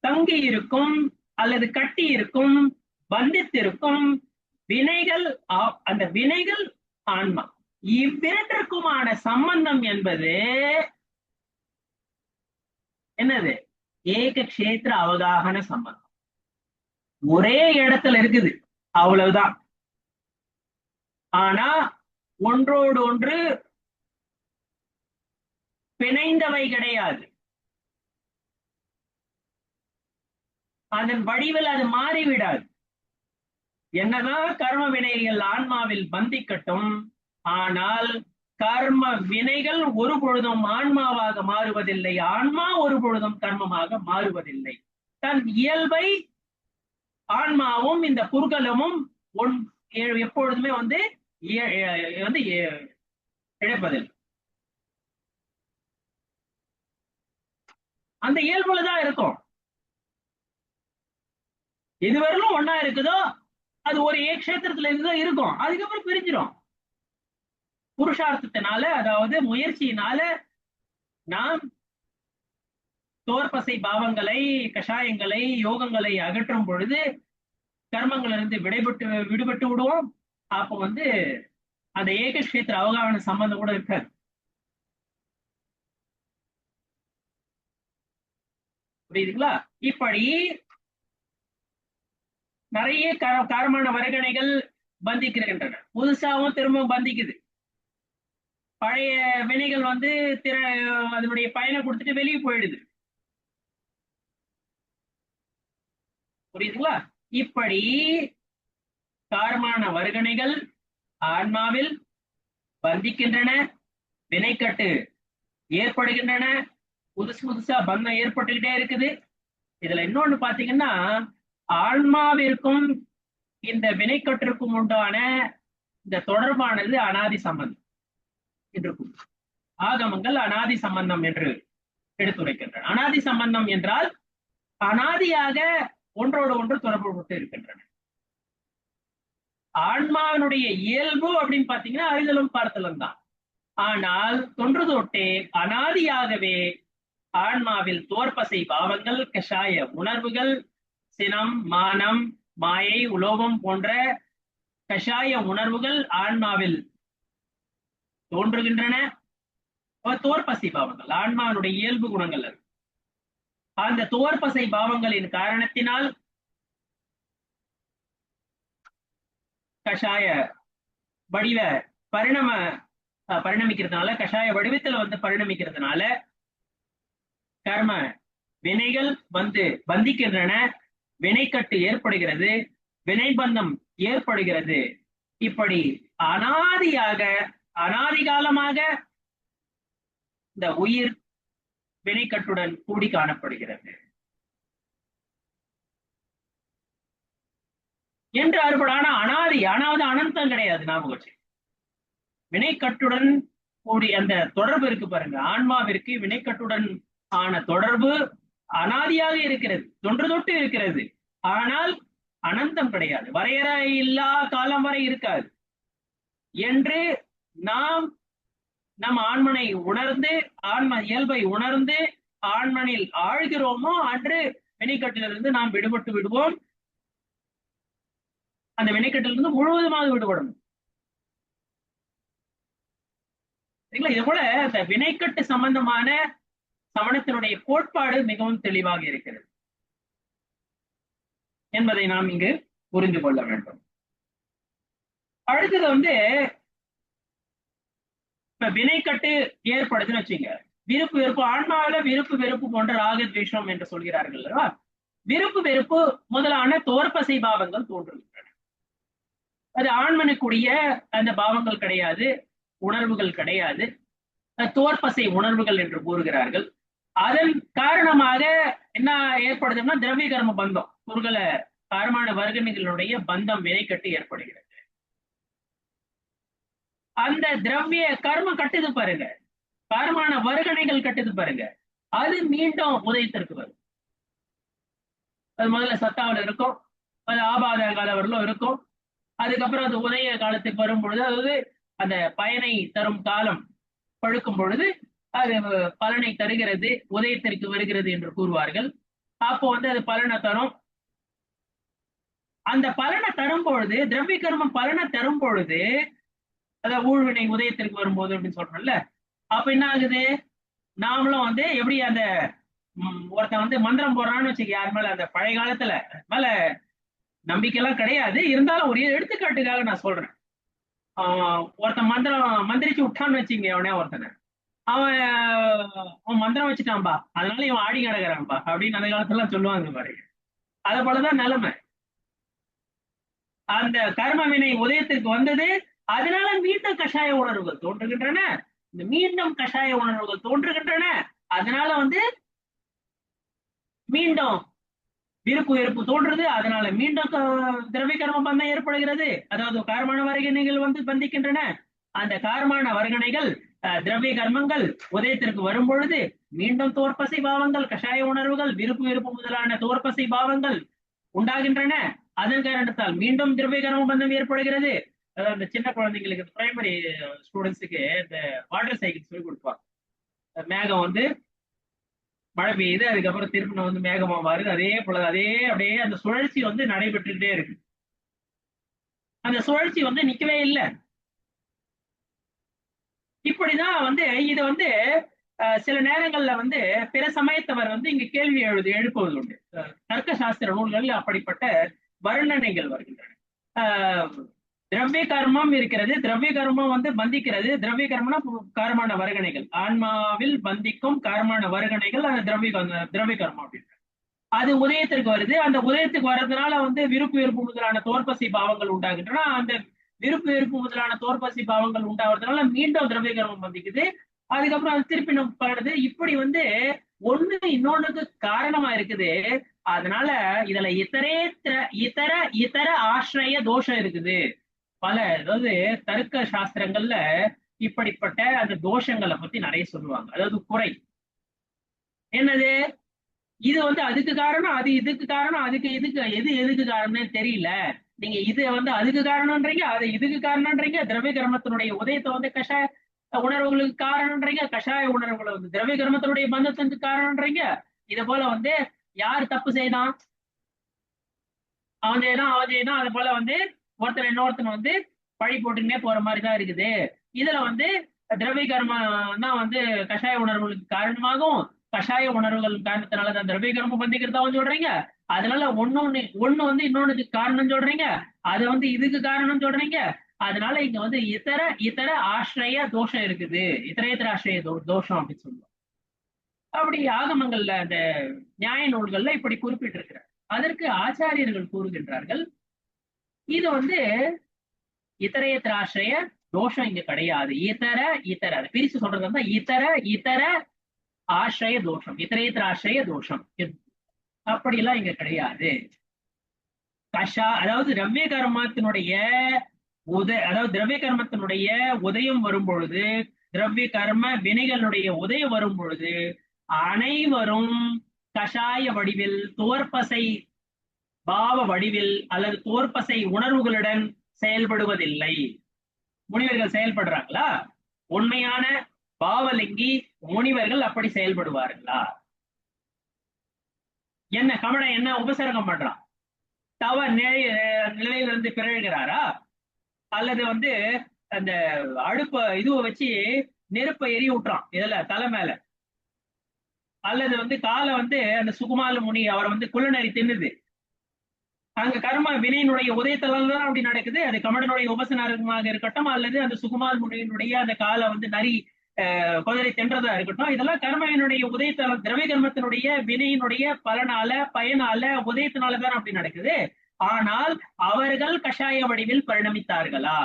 தங்கி இருக்கும் அல்லது கட்டி இருக்கும், பந்தித்திருக்கும் வினைகள், அந்த வினைகள் ஆன்மா, இவ்விரண்டிற்குமான சம்பந்தம் என்பது என்னது? ஏக கஷேத்திர அவகாகன சம்பந்தம். ஒரே இடத்துல இருக்குது, அவ்வளவுதான். ஆனா ஒன்றோடு ஒன்று பிணைந்தவை கிடையாது. அதன் வடிவில் அது மாறிவிடாது. என்னதான் கர்ம வினைகள் ஆன்மாவில் பந்திக்கட்டும், ஆனால் கர்ம வினைகள் ஒரு பொழுதும் ஆன்மாவாக மாறுவதில்லை, ஆன்மா ஒரு பொழுதும் கர்மமாக மாறுவதில்லை. தன் இயல்பை ஆன்மாவும் இந்த புர்கலமும் எப்பொழுதுமே வந்து இழப்பதில்லை. அந்த இயல்புலதான் இருக்கும். இதுவரையிலும் ஒன்னா இருக்குதோ அது ஒரு ஏக்ஷேத்திரத்துல இருந்துதான் இருக்கும், அதுக்கப்புறம் பிரிஞ்சிடும். புருஷார்த்தத்தினால, அதாவது முயற்சியினால நாம் தோற்பசை பாவங்களை, கஷாயங்களை, யோகங்களை அகற்றும் பொழுது கர்மங்களிலிருந்து விடுபட்டு விடுவோம். அப்போ வந்து அந்த ஏகக்ஷேத்திர அவகாகன சம்பந்தம் கூட இருக்காது. புரியுதுங்களா? இப்படி நிறைய காரமான வருகணைகள் பந்திக்கின்றன, புதுசாவும் திரும்பவும் பந்திக்குது. பழைய வினைகள் வந்து அதனுடைய பயனை கொடுத்துட்டு வெளியே போயிடுது. புரியுதுங்களா? இப்படி காரமான வருகணைகள் ஆன்மாவில் பந்திக்கின்றன, வினைக்கட்டு ஏற்படுகின்றன, புதுசா பந்தம் ஏற்பட்டுக்கிட்டே இருக்குது. இதுல இன்னொன்னு பாத்தீங்கன்னா, ஆன்மாவிற்கும் இந்த வினைக்கட்டிற்கும் உண்டான இந்த தொடர்பானது அனாதி சம்பந்தம் என்று ஆகமங்கள் அனாதி சம்பந்தம் என்று எடுத்துரைக்கின்றன. அனாதி சம்பந்தம் என்றால் அனாதியாக ஒன்றோடு ஒன்று தொடர்பு கொண்டு இருக்கின்றன. ஆன்மாவினுடைய இயல்பு அப்படின்னு பாத்தீங்கன்னா அறிதலும் பார்த்தலும் தான். ஆனால் தொன்று தொட்டே அனாதியாகவே ஆன்மாவில் தோற்பசை பாவங்கள், கஷாய உணர்வுகள், சினம், மானம், மாயை, உலோபம் போன்ற கஷாய உணர்வுகள் ஆன்மாவில் தோன்றுகின்றன. தோற்பசை பாவங்கள் ஆன்மாவினுடைய இயல்பு குணங்கள். அந்த தோற்பசை பாவங்களின் காரணத்தினால் கஷாய வடிவ பரிணமிக்கிறதுனால, கஷாய வடிவத்தில் வந்து பரிணமிக்கிறதுனால கர்ம வினைகள் வந்து பந்திக்கின்றன, வினைக்கட்டு ஏற்படுகிறது, வினைபந்தம் ஏற்படுகிறது. இப்படி அனாதியாக, அனாதி காலமாக இந்த உயிர் வினைக்கட்டுடன் கூடி காணப்படுகிறது என்று அறுபடான அனாதி, அனாவது அனந்தம் கிடையாது. ஞாபகம் வச்சு, வினைக்கட்டுடன் கூடி அந்த தொடர்பு இருக்கு பாருங்க. ஆன்மாவிற்கு வினைக்கட்டுடன் ஆன தொடர்பு அனாதியாக இருக்கிறது, தொன்று தொட்டு இருக்கிறது. ஆனால் அனந்தம் கிடையாது, வரையறை இல்லா காலம் வரை இருக்காது என்று நாம் நம் ஆன்மனை உணர்ந்து, ஆன்ம இயல்பை உணர்ந்து ஆன்மனில் ஆழ்கிறோமோ அன்று வினைக்கட்டிலிருந்து நாம் விடுபட்டு விடுவோம். அந்த வினைக்கட்டிலிருந்து முழுவதுமாக விடுபடணும். சரிங்களா? இது போல அந்த வினைக்கட்டு சம்பந்தமான சமணத்தினுடைய கோட்பாடு மிகவும் தெளிவாக இருக்கிறது என்பதை நாம் இங்கு புரிந்து கொள்ள வேண்டும். அடுத்தது வந்து இப்ப வினைக்கட்டு ஏற்படுதுன்னு வச்சுங்க, விருப்பு வெறுப்பு, ஆன்மாவில விருப்பு வெறுப்பு போன்ற ராகத்வேஷம் என்று சொல்கிறார்கள் அல்லவா? விருப்பு வெறுப்பு முதலான தோற்பசை பாவங்கள் தோன்றுகின்றன. அது ஆண்மனுக்குரிய அந்த பாவங்கள் கிடையாது, உணர்வுகள் கிடையாது, தோற்பசை உணர்வுகள் என்று கூறுகிறார்கள். அதன் காரணமாக என்ன ஏற்படுதுன்னா திரவிய கர்ம பந்தம், குறுகல காரமான வர்க்கங்களுடைய பந்தம் வினைக்கட்டு ஏற்படுகிறது. அந்த திரவிய கர்மம் கட்டுது பாருங்க, காரமான வருகணைகள் கட்டுது பாருங்க, அது மீண்டும் உதயத்திற்கு வரும். அது முதல்ல சத்தாவில் இருக்கும், அது ஆபாத காலவரிலும் இருக்கும். அதுக்கப்புறம் அது உதய காலத்துக்கு வரும் பொழுது, அதாவது அந்த பயனை தரும் காலம் பழுக்கும் பொழுது அது பலனை தருகிறது, உதயத்திற்கு வருகிறது என்று கூறுவார்கள். அப்போ வந்து அது பலனை தரும். அந்த பலனை தரும் பொழுது, திரவிய கர்மம் பலனை தரும் பொழுது, அதாவது ஊழ்வினை உதயத்திற்கு வரும்போது அப்படின்னு சொல்றோம்ல, அப்ப என்ன ஆகுது, நாமளும் வந்து எப்படி அந்த ஒருத்தன் வந்து மந்திரம் போடுறான்னு வச்சுக்க, யார் மேல அந்த பழைய காலத்துல மேல நம்பிக்கை எல்லாம் கிடையாது, இருந்தாலும் ஒரு எடுத்துக்காட்டுக்காக நான் சொல்றேன். ஒருத்தன் மந்திரிச்சு விட்டான்னு வச்சுங்க, அவனே ஒருத்தனை, அவன் மந்திரம் வச்சுட்டான்பா, அதனால இவன் ஆடி கிடக்குறான்பா அப்படின்னு அந்த காலத்துல சொல்லுவாங்க பாருங்க. அத போலதான் நிலைமை. அந்த கர்ம வினை உதயத்திற்கு வந்தது, அதனால மீண்டும் கஷாய உணர்வுகள் தோன்றுகின்றன. இந்த மீண்டும் கஷாய உணர்வுகள் தோன்றுகின்றன, அதனால வந்து மீண்டும் விருப்பு வெறுப்பு தோன்றுது, அதனால மீண்டும் திரவிய கர்ம பந்தம் ஏற்படுகிறது. அதாவது காரமான வர்க்கணைகள் வந்து பந்திக்கின்றன. அந்த காரமான வர்க்கணைகள் திரவிய கர்மங்கள் உதயத்திற்கு வரும் பொழுது மீண்டும் தோற்பசை பாவங்கள், கஷாய உணர்வுகள், விருப்பு வெறுப்பு முதலான தோற்பசை பாவங்கள் உண்டாகின்றன. அதன் காரணத்தால் மீண்டும் திரவிய கர்ம பந்தம் ஏற்படுகிறது. அதாவது அந்த சின்ன குழந்தைங்களுக்கு, பிரைமரி ஸ்டூடெண்ட்ஸுக்கு இந்த வாட்டர் சைக்கிள் சொல்லி கொடுப்பாங்க. மேகம் வந்து மழை பெய்யுது, அதுக்கப்புறம் திருப்பி வந்து மேகமா மாறுது, அதே போல அப்படியே அந்த சுழற்சி வந்து நடைபெற்றுட்டே இருக்கு. அந்த சுழற்சி வந்து நிக்கவே இல்லை. இப்படிதான் வந்து இது வந்து சில நேரங்கள்ல வந்து பிற சமயத்தவர் வந்து இங்க கேள்வி எழுப்புவது உண்டு. தர்க்க சாஸ்திர நூல்கள் அப்படிப்பட்ட வர்ணனைகள் வருகின்றன. திரவிய கர்மம் இருக்கிறது, திரவிய கர்மம் வந்து பந்திக்கிறது. திரவிய கர்மம்னா காரமான வருகணைகள், ஆன்மாவில் பந்திக்கும் காரமான வருகணைகள், அந்த திரவிய கர்மம் அப்படின்னு அது உதயத்திற்கு வருது. அந்த உதயத்துக்கு வர்றதுனால வந்து விருப்பு வெறுப்பு முதலான தோற்பசை பாவங்கள் உண்டாகின்றன. அந்த விருப்பு வெறுப்பு முதலான தோற்பசை பாவங்கள் உண்டாகிறதுனால மீண்டும் திரவிய கர்மம் பந்திக்குது. அதுக்கப்புறம் அது திருப்பி நம்ம பாடுது. இப்படி வந்து ஒண்ணு இன்னொன்னுக்கு காரணமா இருக்குது. அதனால இதுல இதர ஆசிரிய தோஷம் இருக்குது. பல, அதாவது தர்க்க சாஸ்திரங்கள்ல இப்படிப்பட்ட அந்த தோஷங்களை பத்தி நிறைய சொல்லுவாங்க. அதாவது குறை என்னது, இது வந்து அதுக்கு காரணம், அது இதுக்கு காரணம், எதுக்கு காரணம்னு தெரியல. நீங்க இது வந்து அதுக்கு காரணம்ன்றீங்க, அது இதுக்கு காரணம்ன்றீங்க. திரவிய கர்மத்தினுடைய உதயத்தை வந்து கஷாய உணர்வுகளுக்கு காரணம்ன்றீங்க, கஷாய உணர்வுகளை வந்து திரவிய கர்மத்தினுடைய பந்தத்துக்கு காரணம்ன்றீங்க. இத போல வந்து யார் தப்பு செய்தான், அவன் செய்தான். அது போல வந்து ஒருத்தர் இன்னொருத்தன் வந்து பழி போட்டுன்னே போற மாதிரிதான் இருக்குது. இதுல வந்து திரவிய கர்மம் தான் வந்து கஷாய உணர்வுகளுக்கு காரணமாகும். கஷாய உணர்வுகள் காரணத்தினாலதான் திரவிய கர்மம் பந்திக்கிறதாவும் சொல்றீங்க. அதனால ஒண்ணு வந்து இன்னொன்னுக்கு காரணம் சொல்றீங்க, அது வந்து இதுக்கு காரணம் சொல்றீங்க. அதனால இங்க வந்து இதர ஆசிரிய தோஷம் இருக்குது, இதர ஆசிரிய தோஷம் அப்படின்னு சொல்லுவோம். அப்படி ஆகமங்கள்ல அந்த நியாய நூல்கள்ல இப்படி குறிப்பிட்டிருக்கிறார். அதற்கு ஆச்சாரியர்கள் கூறுகின்றார்கள், இது வந்து இதரேத்தராசிரிய தோஷம் இங்க கிடையாது. இதர பிரிச்சு சொல்றது வந்து இதர ஆசிரிய தோஷம், இதரேத்தராசிரிய தோஷம் அப்படி எல்லாம் இங்க கிடையாது. அதாவது திரவிய கர்மத்தினுடைய திரவிய கர்மத்தினுடைய உதயம் வரும் பொழுது, திரவிய கர்ம வினைகளுடைய உதயம் வரும் பொழுது அனைவரும் கஷாய வடிவில், தோற்பசை பாவ வடிவில் அல்லது தோற்பசை உணர்வுகளுடன் செயல்படுவதில்லை. முனிவர்கள் செயல்படுறாங்களா? உண்மையான பாவலிங்கி முனிவர்கள் அப்படி செயல்படுவார்களா? என்ன கமடம் என்ன உபசர்க்கம் பண்றான்? தவ நிலையிலிருந்து பிறழ்கிறாரா, அல்லது வந்து அந்த அடுப்ப இதுவை வச்சு நெருப்பை எரிய விட்டுறான் இதுல தலை மேல, அல்லது வந்து காலை வந்து அந்த சுகுமால முனி அவரை வந்து குள்ளநரி தின்னுது. அங்க கர்ம வினையினுடைய உதயத்தலாம் தான் அப்படி நடக்குது. அது கமடனுடைய உபசனமாக இருக்கட்டும், அல்லது அந்த சுகுமால் முனியினுடைய அந்த காலை வந்து நரி குதிரை தென்றதா இருக்கட்டும், இதெல்லாம் கர்மவினுடைய உதயத்தலம், திரவிய கர்மத்தினுடைய வினையினுடைய பலனால பயனால உதயத்தினாலதான் அப்படி நடக்குது. ஆனால் அவர்கள் கஷாய வடிவில் பரிணமித்தார்களா,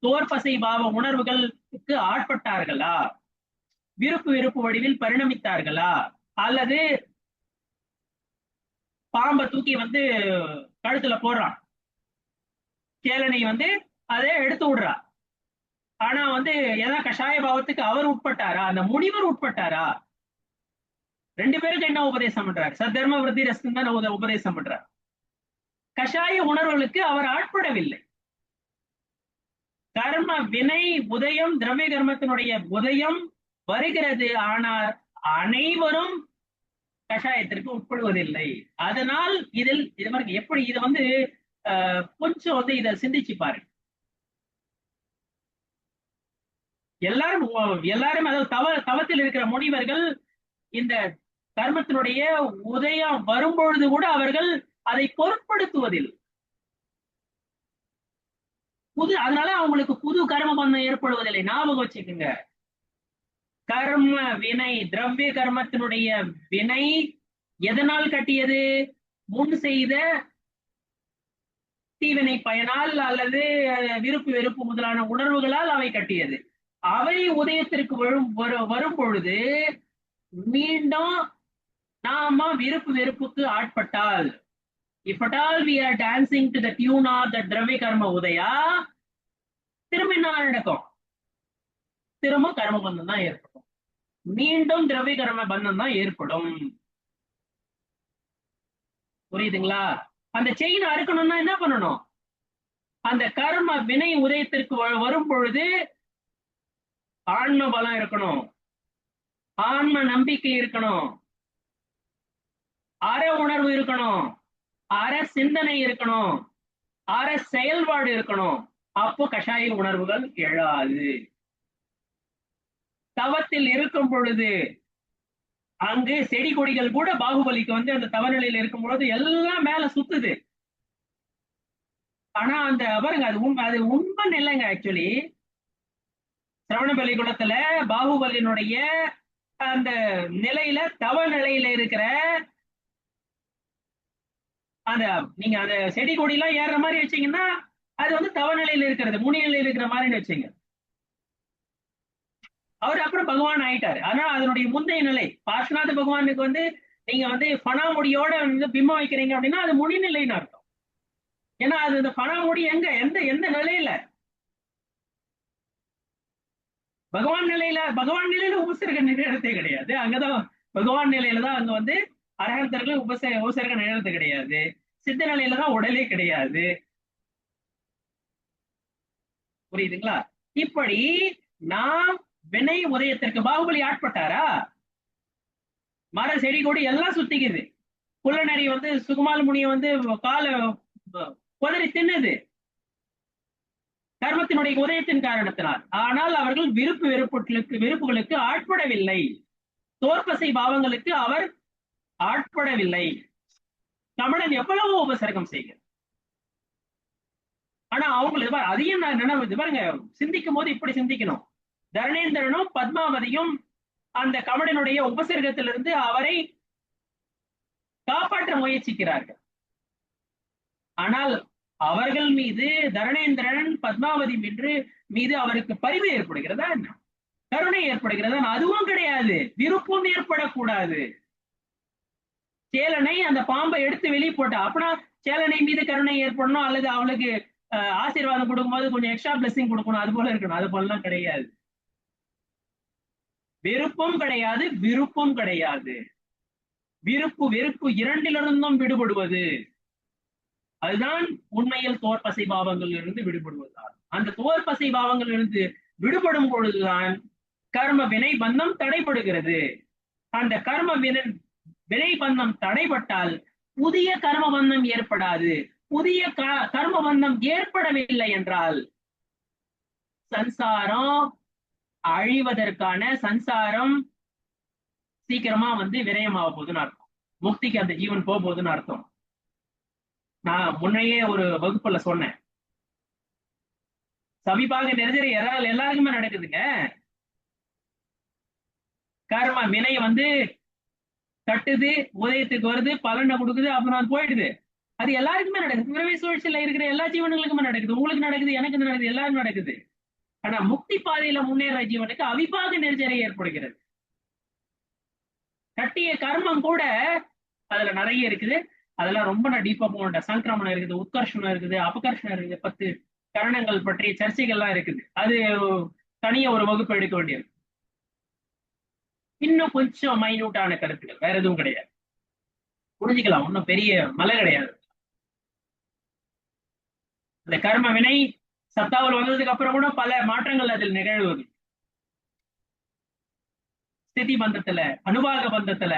தோற்பசை பாவ உணர்வுகளுக்கு ஆட்பட்டார்களா, விருப்பு வெறுப்பு வடிவில் பரிணமித்தார்களா, அல்லது பாம்பை தூக்கி வந்து கழுத்துல போடுறான், சேலனை வந்து அதை எடுத்து விடுறா. ஆனா வந்து ஏதாவது கஷாய பாவத்துக்கு அவர் உட்பட்டாரா, அந்த முனிவர் உட்பட்டாரா? ரெண்டு பேருக்கு என்ன உபதேசம் பண்றாரு? சத்தர்ம விருத்தி ரசம் தான் உபதேசம் பண்றார். கஷாய உணர்வுகளுக்கு அவர் ஆட்படவில்லை. கர்ம வினை உதயம், திரவிய கர்மத்தினுடைய உதயம் வருகிறது, ஆனால் அனைவரும் கஷாயத்திற்கு உட்படுவதில்லை. அதனால் இதில் எப்படி இது வந்து கொஞ்சம் வந்து இதை சிந்திச்சு பாருங்க. எல்லாரும் அதாவது தவத்தில் இருக்கிற முனிவர்கள் இந்த கர்மத்தினுடைய உதயம் வரும்பொழுது கூட அவர்கள் அதை பொருட்படுத்துவதில்லை. அதனால அவங்களுக்கு புது கர்ம பந்தம் ஏற்படுவதில்லை. ஞாபகம் வச்சுக்கோங்க, கர்ம வினை, திரவிய கர்மத்தினுடைய வினை எதனால் கட்டியது? முன் செய்த தீவினை பயனால் அல்லது விருப்பு வெறுப்பு முதலான உணர்வுகளால் அவை கட்டியது. அவை உதயத்திற்கு வரும் பொழுது மீண்டும் நாம விருப்பு வெறுப்புக்கு ஆட்பட்டால், if at all we are dancing to the tune of the திரவிய கர்ம உதயா, திரும்ப என்ன நடக்கும்? திரும்ப கர்ம பந்தம் தான் ஏற்படும், மீண்டும் திரவிய கர்ம பந்தம் தான் ஏற்படும். புரியுதுங்களா? அந்த செயின் அறுக்கணும்னா என்ன பண்ணணும்? அந்த கர்ம வினை உதயத்திற்கு வரும் பொழுது ஆன்ம பலம் இருக்கணும், ஆன்ம நம்பிக்கை இருக்கணும், அற உணர்வு இருக்கணும், அற சிந்தனை இருக்கணும், அற செயல்பாடு இருக்கணும். அப்போ கஷாய உணர்வுகள் எழாது. தவத்தில் இருக்கும் பொழுது அங்கு செடி கொடிகள் கூட பாகுபலிக்கு வந்து அந்த தவநிலையில இருக்கும் பொழுது எல்லாம் மேல சுத்துது. ஆனா அந்த பாருங்க, அது உண்மை நிலைங்க. ஆக்சுவலி சிரவணபலி குலத்துல பாகுபலியினுடைய அந்த நிலையில, தவ நிலையில இருக்கிற அந்த நீங்க அந்த செடி கொடி எல்லாம் ஏறுற மாதிரி வச்சீங்கன்னா அது வந்து தவ நிலையில இருக்கிறது, முனி நிலையில இருக்கிற மாதிரி வச்சீங்க. அவர் அப்புறம் பகவான் ஆயிட்டாரு. ஆனா அதனுடைய முந்தைய நிலை பார்ஷ்வநாத பகவானுக்கு வந்து நீங்க வந்து பணாமுடியோட வந்து பிம்பம் வைக்கிறீங்க அப்படின்னா அது முனி நிலைன்னு அர்த்தம். ஏன்னா அது இந்த பணாமுடி எங்க எந்த எந்த நிலையில? பகவான் நிலையில உபசர்க நிகழ்த்தே கிடையாது. அங்கதான் பகவான் நிலையில தான் அங்க வந்து அரகந்தர்கள் உபசர்க நிகழ்த்து கிடையாது. சித்த நிலையில தான் உடலே கிடையாது. புரியுதுங்களா? இப்படி நாம் வினை உதயத்திற்கு பாகுபலி ஆட்பட்டாரா? மர செடி கொடி எல்லாம் சுத்திக்குது. குள்ளநரி வந்து சுகுமால் முனிய வந்து காலை குதிரை தின்னுது கர்மத்தினுடைய உதயத்தின் காரணத்தினால். ஆனால் அவர்கள் விருப்புகளுக்கு ஆட்படவில்லை, தோற்பசை பாவங்களுக்கு அவர் ஆட்படவில்லை. கமடன் எவ்வளவோ உபசர்க்கம் செய்கிறார். ஆனா அவங்களுக்கு அதையும் நான் நினைவு பாருங்க, சிந்திக்கும் போது இப்படி சிந்திக்கணும். தரணேந்திரனும் பத்மாவதியும் அந்த கமடனுடைய உபசர்க்கத்திலிருந்து அவரை காப்பாற்ற முயற்சிக்கிறார்கள். ஆனால் அவர்கள் மீது, தரணேந்திரன் பத்மாவதி மீது அவருக்கு பரிவு ஏற்படுகிறதா, என்ன கருணை ஏற்படுகிறதா? அதுவும் கிடையாது. விருப்பம் ஏற்படக்கூடாது. சேலனை அந்த பாம்பை எடுத்து வெளியே போட்டா அப்படின்னா சேலனை மீது கருணை ஏற்படணும், அல்லது அவளுக்கு ஆசீர்வாதம் கொடுக்கும்போது கொஞ்சம் எக்ஸ்ட்ரா பிளெஸிங் கொடுக்கணும், அது போல இருக்கணும். அது போலாம் கிடையாது. விருப்பம் கிடையாது, விருப்பம் கிடையாது. விருப்பு வெறுப்பு இரண்டிலிருந்தும் விடுபடுவது, அதுதான் உண்மையில் தோற்பசை பாவங்கள் இருந்து விடுபடுவதுதான். அந்த தோற்பசை பாவங்கள் இருந்து விடுபடும் பொழுதுதான் கர்ம வினை பந்தம் தடைபடுகிறது. அந்த கர்ம வினை பந்தம் தடைபட்டால் புதிய கர்ம பந்தம் ஏற்படாது, புதிய கர்ம பந்தம் ஏற்படவில்லை என்றால் சம்சாரம் அழிவதற்கான, சம்சாரம் சீக்கிரமா வந்து விரயமாக போகுதுன்னு அர்த்தம். முக்திக்கு அந்த ஜீவன் போக போகுதுன்னு அர்த்தம். நான் முன்னையே ஒரு வகுப்புல சொன்னேன், சவிபாக நெருஜரை எல்லாருக்குமே நடக்குதுங்க. கர்ம வினை வந்து தட்டுது, உதயத்துக்கு வருது, பலனை கொடுக்குது, அப்புறம் அது போயிடுது. அது எல்லாருக்குமே நடக்குது. பிறவி சுழற்சியில இருக்கிற எல்லா ஜீவன்களுக்குமே நடக்குது. உங்களுக்கு நடக்குது, எனக்கு நடக்குது, எல்லாருக்கும் நடக்குது. ஆனா முக்தி பாதையில முன்னேற ஜீவனுக்கு அவிபாக நெருஜரை ஏற்படுகிறது. கட்டிய கர்மம் கூட அதுல நிறைய இருக்குது. அதெல்லாம் ரொம்ப நான் டீப்பா போக மாட்டேன். சங்கிரமணம் இருக்குது, உத்கர்ஷணம் இருக்குது, அபகர்ஷணம் இருக்குது, 10 கரணங்கள் பற்றிய சர்ச்சைகள்லாம் இருக்குது. அது தனியா ஒரு வகுப்பு எடுக்க வேண்டியது. இன்னும் கொஞ்சம் மைன்யூட்டான கருத்துக்கள், வேற எதுவும் கிடையாது. புரிஞ்சுக்கலாம், ஒன்றும் பெரிய மலை கிடையாது. இந்த கர்ம வினை சத்தாவில் வந்ததுக்கு அப்புறம் கூட பல மாற்றங்கள் அதில் நிகழ்வது. ஸ்திதி பந்தத்துல, அனுபாக பந்தத்துல,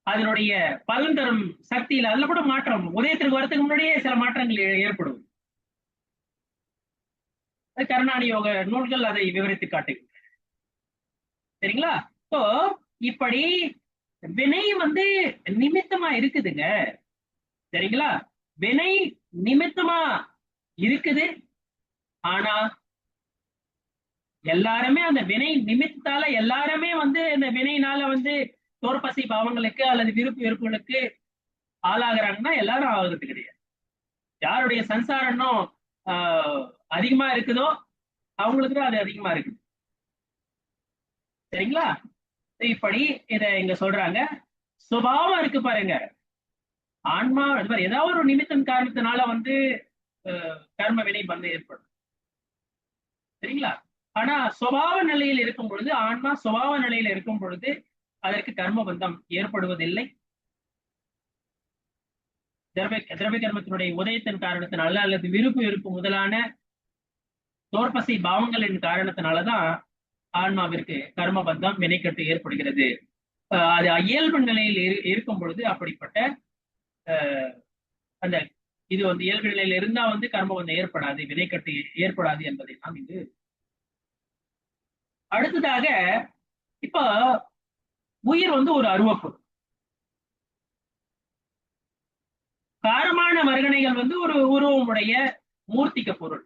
அதனுடைய பலன் தரும் சக்தியில அதுல கூட மாற்றம், உதயத்திற்கு வரத்துக்கு முன்னாடியே சில மாற்றங்கள் ஏற்படும். கருணாணி யோக நூல்கள் அதை விவரித்து காட்டுகின்றன. சரிங்களா? சோ இப்படி வினை வந்து நிமித்தமா இருக்குதுங்க. சரிங்களா? வினை நிமித்தமா இருக்குது. ஆனா எல்லாருமே அந்த வினை நிமித்தால எல்லாருமே வந்து இந்த வினையினால வந்து தோற்பசி பாவங்களுக்கு அல்லது விருப்பு வெறுப்புகளுக்கு ஆளாகிறாங்கன்னா எல்லாரும் ஆகிறது கிடையாது. யாருடைய சம்சாரம் அதிகமா இருக்குதோ அவங்களுக்கு தான் அது அதிகமா இருக்குது. சரிங்களா? இப்படி இத இங்க சொல்றாங்க. சுபாவம் இருக்கு பாருங்க, ஆன்மா ஏதாவது ஒரு நிமித்தம் காரணத்தினால வந்து கர்ம வினை பந்தம் ஏற்படும். சரிங்களா? ஆனா சுபாவ நிலையில் இருக்கும் பொழுது, ஆன்மா சுபாவ நிலையில் இருக்கும் பொழுது அதற்கு கர்ம பந்தம் ஏற்படுவதில்லை. திரவிய கர்மத்தினுடைய உதயத்தின் காரணத்தினால அல்லது விருப்பு வெறுப்பு முதலான தோற்பசை பாவங்களின் காரணத்தினாலதான் ஆன்மாவிற்கு கர்ம பந்தம் வினைக்கட்டு ஏற்படுகிறது. அது இயல்பு நிலையில் இருக்கும் பொழுது அப்படிப்பட்ட அந்த இது வந்து இயல்பு நிலையில இருந்தா வந்து கர்ம பந்தம் ஏற்படாது, வினைக்கட்டு ஏற்படாது என்பதை நாம் இங்கு. அடுத்ததாக இப்ப உயிர் வந்து ஒரு அருவப்பு. காரமான வர்ணனைகள் வந்து ஒரு உருவமுடைய மூர்த்திக்க பொருள்.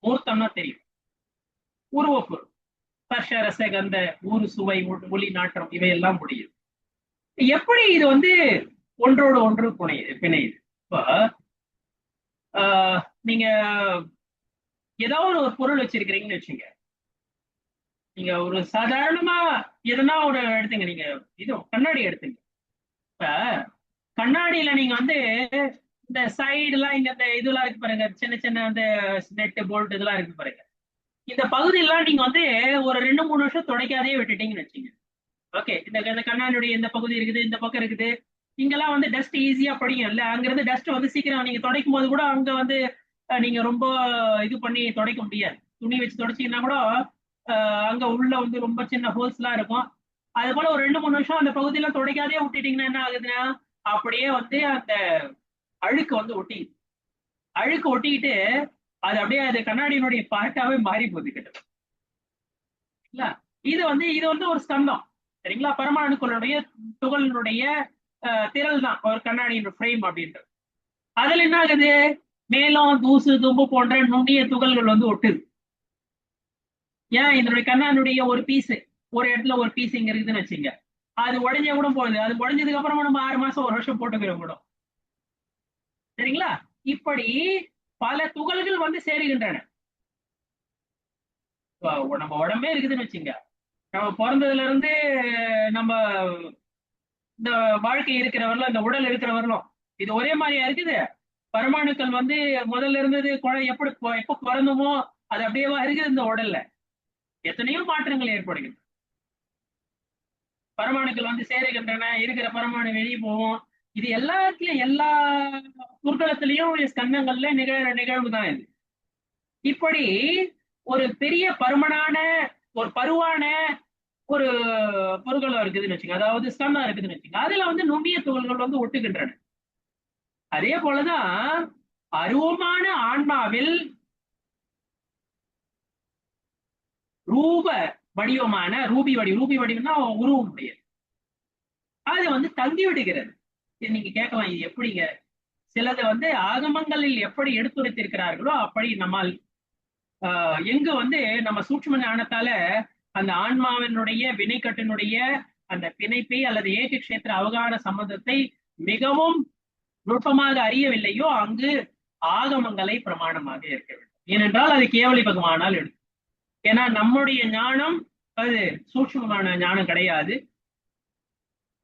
மூர்த்தம்னா தெரியும், உருவப்பொருள். ஸ்பர்ஷ ரச கந்த ஊறு சுவை ஒளி நாற்றம் இவையெல்லாம் முடியும். எப்படி இது வந்து ஒன்றோடு ஒன்று பிணையுது? இப்போ நீங்க ஏதாவது ஒரு பொருள் வச்சிருக்கிறீங்கன்னு வச்சுங்க. நீங்க ஒரு சாதாரணமா எதனா ஒரு எடுத்துங்க, நீங்க இது கண்ணாடி எடுத்துங்க. இப்ப கண்ணாடியில நீங்க வந்து இந்த சைடு எல்லாம் இங்க இந்த இதெல்லாம் இருக்கு பாருங்க, சின்ன சின்ன அந்த நெட் போல்ட் இதெல்லாம் இருக்கு பாருங்க. இந்த பகுதியெல்லாம் நீங்க வந்து ஒரு 2-3 வருஷம் துடைக்காதே விட்டுட்டீங்கன்னு வச்சுங்க. ஓகே, இந்த கண்ணாடியுடைய இந்த பகுதி இருக்குது, இந்த பக்கம் இருக்குது, இங்கெல்லாம் வந்து டஸ்ட் ஈஸியா படியும் இல்ல, அங்கிருந்து டஸ்ட் வந்து சீக்கிரம் நீங்க துடைக்கும் போது கூட அங்க வந்து நீங்க ரொம்ப இது பண்ணி துடைக்க முடியாது. துணி வச்சு துடைச்சீங்கன்னா கூட அங்க உள்ள வந்து ரொம்ப சின்ன ஹோல்ஸ் எல்லாம் இருக்கும். அது போல ஒரு 2-3 வருஷம் அந்த பகுதியெல்லாம் துடைக்காதே விட்டுட்டீங்கன்னா என்ன ஆகுதுன்னா அப்படியே வந்து அந்த அழுக்கு வந்து அழுக்கு ஒட்டிக்கிட்டு அது அப்படியே அது கண்ணாடியினுடைய பார்ட்டாவே மாறி போகுது கிட்ட. இது வந்து ஒரு ஸ்கந்தம். சரிங்களா? பரமாணுக்களுடைய துகளினுடைய திரள் தான் ஒரு கண்ணாடியின் ஃப்ரேம் அப்படின்றது. அதுல என்ன ஆகுது, மேலும் தூசு தும்பு போன்ற நுண்ணிய துகள்கள் வந்து ஒட்டுது. ஏன், இதனுடைய கண்ணாடியுடைய ஒரு பீஸ் ஒரு இடத்துல ஒரு பீஸ் இங்க இருக்குதுன்னு வச்சுங்க, அது உடஞ்சே கூட போகுது. அது உடஞ்சதுக்கு அப்புறமா நம்ம 6 மாசம் 1 வருஷம் போட்டுக்கிறோம் கூட. சரிங்களா? இப்படி பல துகள்கள் வந்து சேருகின்றன. நம்ம உடம்பே இருக்குதுன்னு வச்சுங்க, நம்ம பிறந்ததுல இருந்து நம்ம இந்த வாழ்க்கை இருக்கிறவர்களும் இந்த உடல் இருக்கிறவர்களும் இது ஒரே மாதிரியா இருக்குது. பரமாணுக்கள் வந்து முதல்ல இருந்தது எப்படி எப்ப பிறந்தமோ அது அப்படியேவா இருக்குது. இந்த உடல்ல எத்தனையோ மாற்றங்கள் ஏற்படுகின்றன. பரமாணுக்கள் வந்து சேருகின்றன, இருக்கிற பரமாணு வெளியே போவோம். இது எல்லாத்துலயும் எல்லா துர்கலத்திலையும் ஸ்கந்தங்கள்ல நிகழ்வு தான் இது. இப்படி ஒரு பெரிய பருமனான ஒரு பருவான ஒரு பொருட்கள் இருக்குதுன்னு வச்சுங்க, அதாவது ஸ்கந்தம் இருக்குதுன்னு வச்சுங்க, அதுல வந்து நுண்ணிய துகள்கள் வந்து ஒட்டுகின்றன. அதே போலதான் அருவமான ஆன்மாவில் ரூப வடிவமான ரூபி வடிவம்னா உருவம் உடையது. அது வந்து தங்கி விடுகிறது. இது நீங்க கேட்கலாம், இது எப்படிங்க? சிலது வந்து ஆகமங்களில் எப்படி எடுத்துரைத்திருக்கிறார்களோ அப்படி நம்மால் எங்கு வந்து நம்ம சூட்சும ஞானத்தால அந்த ஆன்மாவினுடைய வினைக்கட்டினுடைய அந்த பிணைப்பை அல்லது ஏக கஷேத்திர அவகார சம்பந்தத்தை மிகவும் நுட்பமாக அறியவில்லையோ அங்கு ஆகமங்களை பிரமாணமாக இருக்க வேண்டும். ஏனென்றால் அது கேவலி பகவானால் எடுக்கும். ஏன்னா நம்முடைய ஞானம் அது சூட்சுமமான ஞானம் கிடையாது,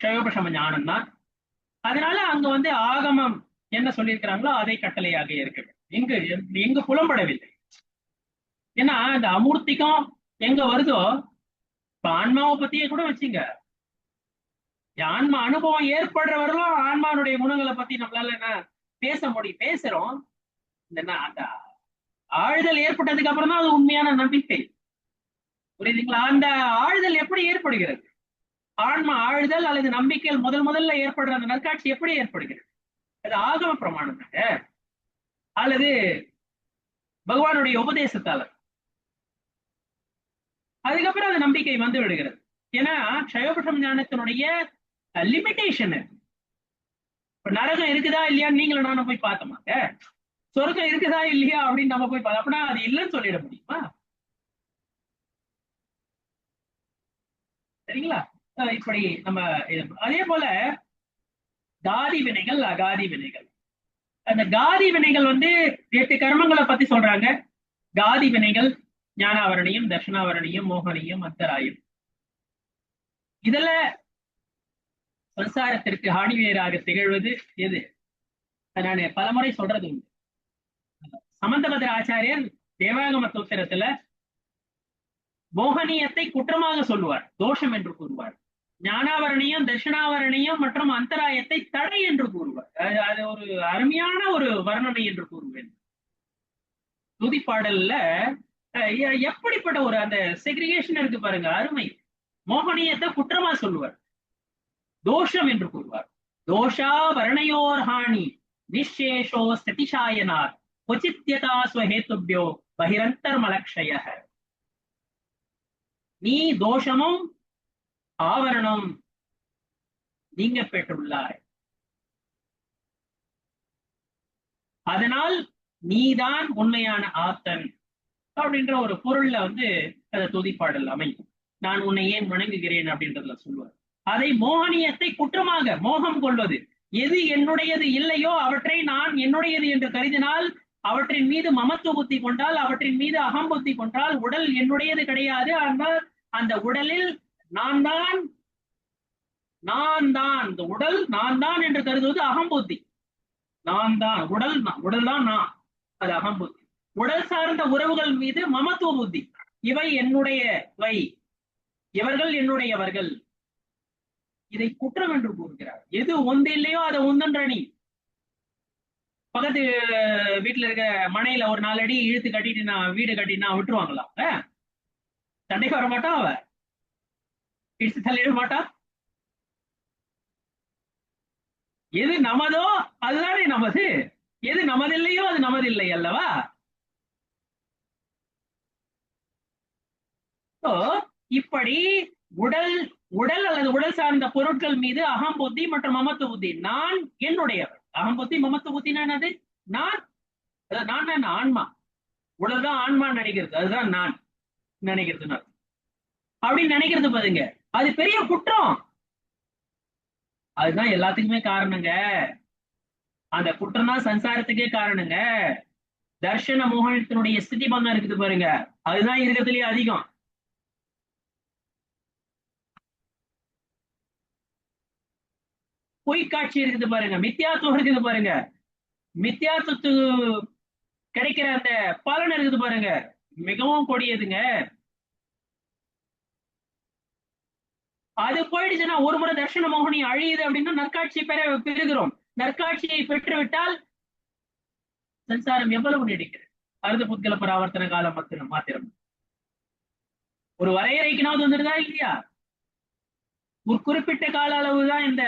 க்ஷயோபசம ஞானம் தான். அதனால அங்க வந்து ஆகமம் என்ன சொல்லியிருக்கிறாங்களோ அதை கட்டளையாக இருக்க வேண்டும். எங்கு புலம்படவில்லை. ஏன்னா இந்த அமூர்த்திக்கும் எங்க வருதோ, இப்ப ஆன்மாவை பத்தியே கூட வச்சுங்க, ஆன்மா அனுபவம் ஏற்படுறவர்களும் ஆன்மானுடைய குணங்களை பத்தி நம்மளால என்ன பேச முடியும், பேசுறோம். அந்த ஆழ்தல் ஏற்பட்டதுக்கு அப்புறம் தான் அது உண்மையான நம்பிக்கை. புரியுதுங்களா? அந்த ஆழ்தல் எப்படி ஏற்படுகிறது? ஆன்மா ஆழ்தல் அல்லது நம்பிக்கையில் முதல்ல ஏற்படுற அந்த நற்காட்சி எப்படி ஏற்படுகிறது? அது ஆகம பிரமாணம் அல்லது பகவானுடைய உபதேசத்தால. அதுக்கப்புறம் அந்த நம்பிக்கை வந்து விடுகிறது. ஏன்னா க்ஷயோபசம ஞானத்தினுடைய லிமிட்டேஷன். இப்ப நரகம் இருக்குதா இல்லையான்னு நீங்களும் நானும் போய் பார்த்தோமாங்க? சொர்க்கம் இருக்குதா இல்லையா அப்படின்னு நம்ம போய் பார்த்தோம். அப்படின்னா அது இல்லைன்னு சொல்லிட முடியுமா? சரிங்களா? இப்படி நம்ம அதே போல காதி வினைகள் அகாதி வினைகள். அந்த காதி வினைகள் வந்து 8 கர்மங்களை பத்தி சொல்றாங்க. காதி வினைகள் ஞானாவரணியம், தர்ஷனாவரணியம், மோகனியம், அந்தராயம். இதுல சம்சாரத்திற்கு ஹானிவேராக திகழ்வது எது? நான் பலமுறை சொல்றது உண்டு. சமந்தபத்திர ஆச்சாரியர் தேவாகம தோத்திரத்துல மோகனியத்தை குற்றமாக சொல்லுவார், தோஷம் என்று கூறுவார். ஞானாவரணியம், தர்ஷனாவரணியம் மற்றும் அந்தராயத்தை தடை என்று கூறுவார். அது ஒரு அருமையான ஒரு வர்ணனை என்று கூறுவேன். துதிப்பாடல்ல எப்படிப்பட்ட ஒரு அந்த செக்ரிகேஷன் இருக்கு பாருங்க, அருமை. மோகனியத்தை குற்றமா சொல்லுவார், தோஷம் என்று கூறுவார். தோஷா வர்ணயோர் ஹானி நிஷேஷோ ஸ்திதிஷாயனார் உச்சித்யதா ஸ்வஹேதுப்யோ பகிரந்தர்மலக்ஷய. நீ தோஷமும் ஆவரணம் நீங்க பெற்றுள்ளாய், அதனால் நீதான் உண்மையான ஆத்தன் அப்படின்ற ஒரு பொருள்ல வந்து அதை துதிப்பாடல் அமையும். நான் உன்னை ஏன் வணங்குகிறேன் அப்படின்றதுல சொல்லுவார். அதை மோகனியத்தை குற்றமாக மோகம் கொள்வது, எது என்னுடையது இல்லையோ அவற்றை நான் என்னுடையது என்று கருதினால், அவற்றின் மீது மமத்துவ புத்தி கொண்டால், அவற்றின் மீது அகம்புத்தி கொண்டால், உடல் என்னுடையது கிடையாது, ஆனால் அந்த உடலில் நான் தான் இந்த உடல் நான் தான் என்று கருதுவது அகம்புத்தி. நான் தான் உடல் தான் நான், அது அகம்புத்தி. உடல் சார்ந்த உறவுகள் மீது மமத்துவ புத்தி, இவை என்னுடையவை, இவர்கள் என்னுடையவர்கள், இதை குற்றம் என்று கூறுகிறார். எது ஒன்று இல்லையோ அதை ஒன்றென்ற நீ. பக்கத்து வீட்டுல இருக்க மனையில ஒரு 4 அடி இழுத்து கட்டிட்டு நான் வீடு கட்டினா விட்டுருவாங்களா? சண்டைக்கு வர மாட்டா, அவ இடிச்சு தள்ளிட மாட்டா. எது நமதோ அதுதானே நமது, எது நமதில்லையோ அது நமதில்லை அல்லவா? இப்படி உடல் அல்லது உடல் சார்ந்த பொருட்கள் மீது அகம்புத்தி மற்றும் மமத்துவ புத்தி, நான் என்னுடையவர். அகம்புத்தி மமத்துவ புத்தினா என்னது? நான் ஆன்மா. உடல் தான் ஆன்மா நினைக்கிறது, அதுதான் நான் நினைக்கிறது. அப்படின்னு நினைக்கிறது பாருங்க, அது பெரிய குற்றம். அதுதான் எல்லாத்துக்குமே காரணங்க. அந்த குற்றம் தான் சம்சாரத்துக்கே காரணங்க. தர்ஷன மோகனத்தினுடைய ஸ்திதி பங்கம் இருக்குது பாருங்க, அதுதான் இருக்கிறதுலயே அதிகம். பொய்க்காட்சி இருக்குது பாருங்க, மித்தியாத்துவம் இருக்குது பாருங்க, மித்தியாத்துவத்து கிடைக்கிற அந்த பலன் இருக்குது பாருங்க, மிகவும் கொடியதுங்க. அது போயிடுச்சுன்னா, ஒரு முறை தர்ஷன மோகனி அழியுது அப்படின்னா நற்காட்சியை பெறுகிறோம். நற்காட்சியை பெற்றுவிட்டால் சம்சாரம் எவ்வளவு நீடிக்கிறது? அறுத புத்கல பராவர்த்தன காலம் மாத்திரம் ஒரு வரையறைக்குனாவது வந்துடுதா இல்லையா? ஒரு குறிப்பிட்ட கால அளவுதான் இந்த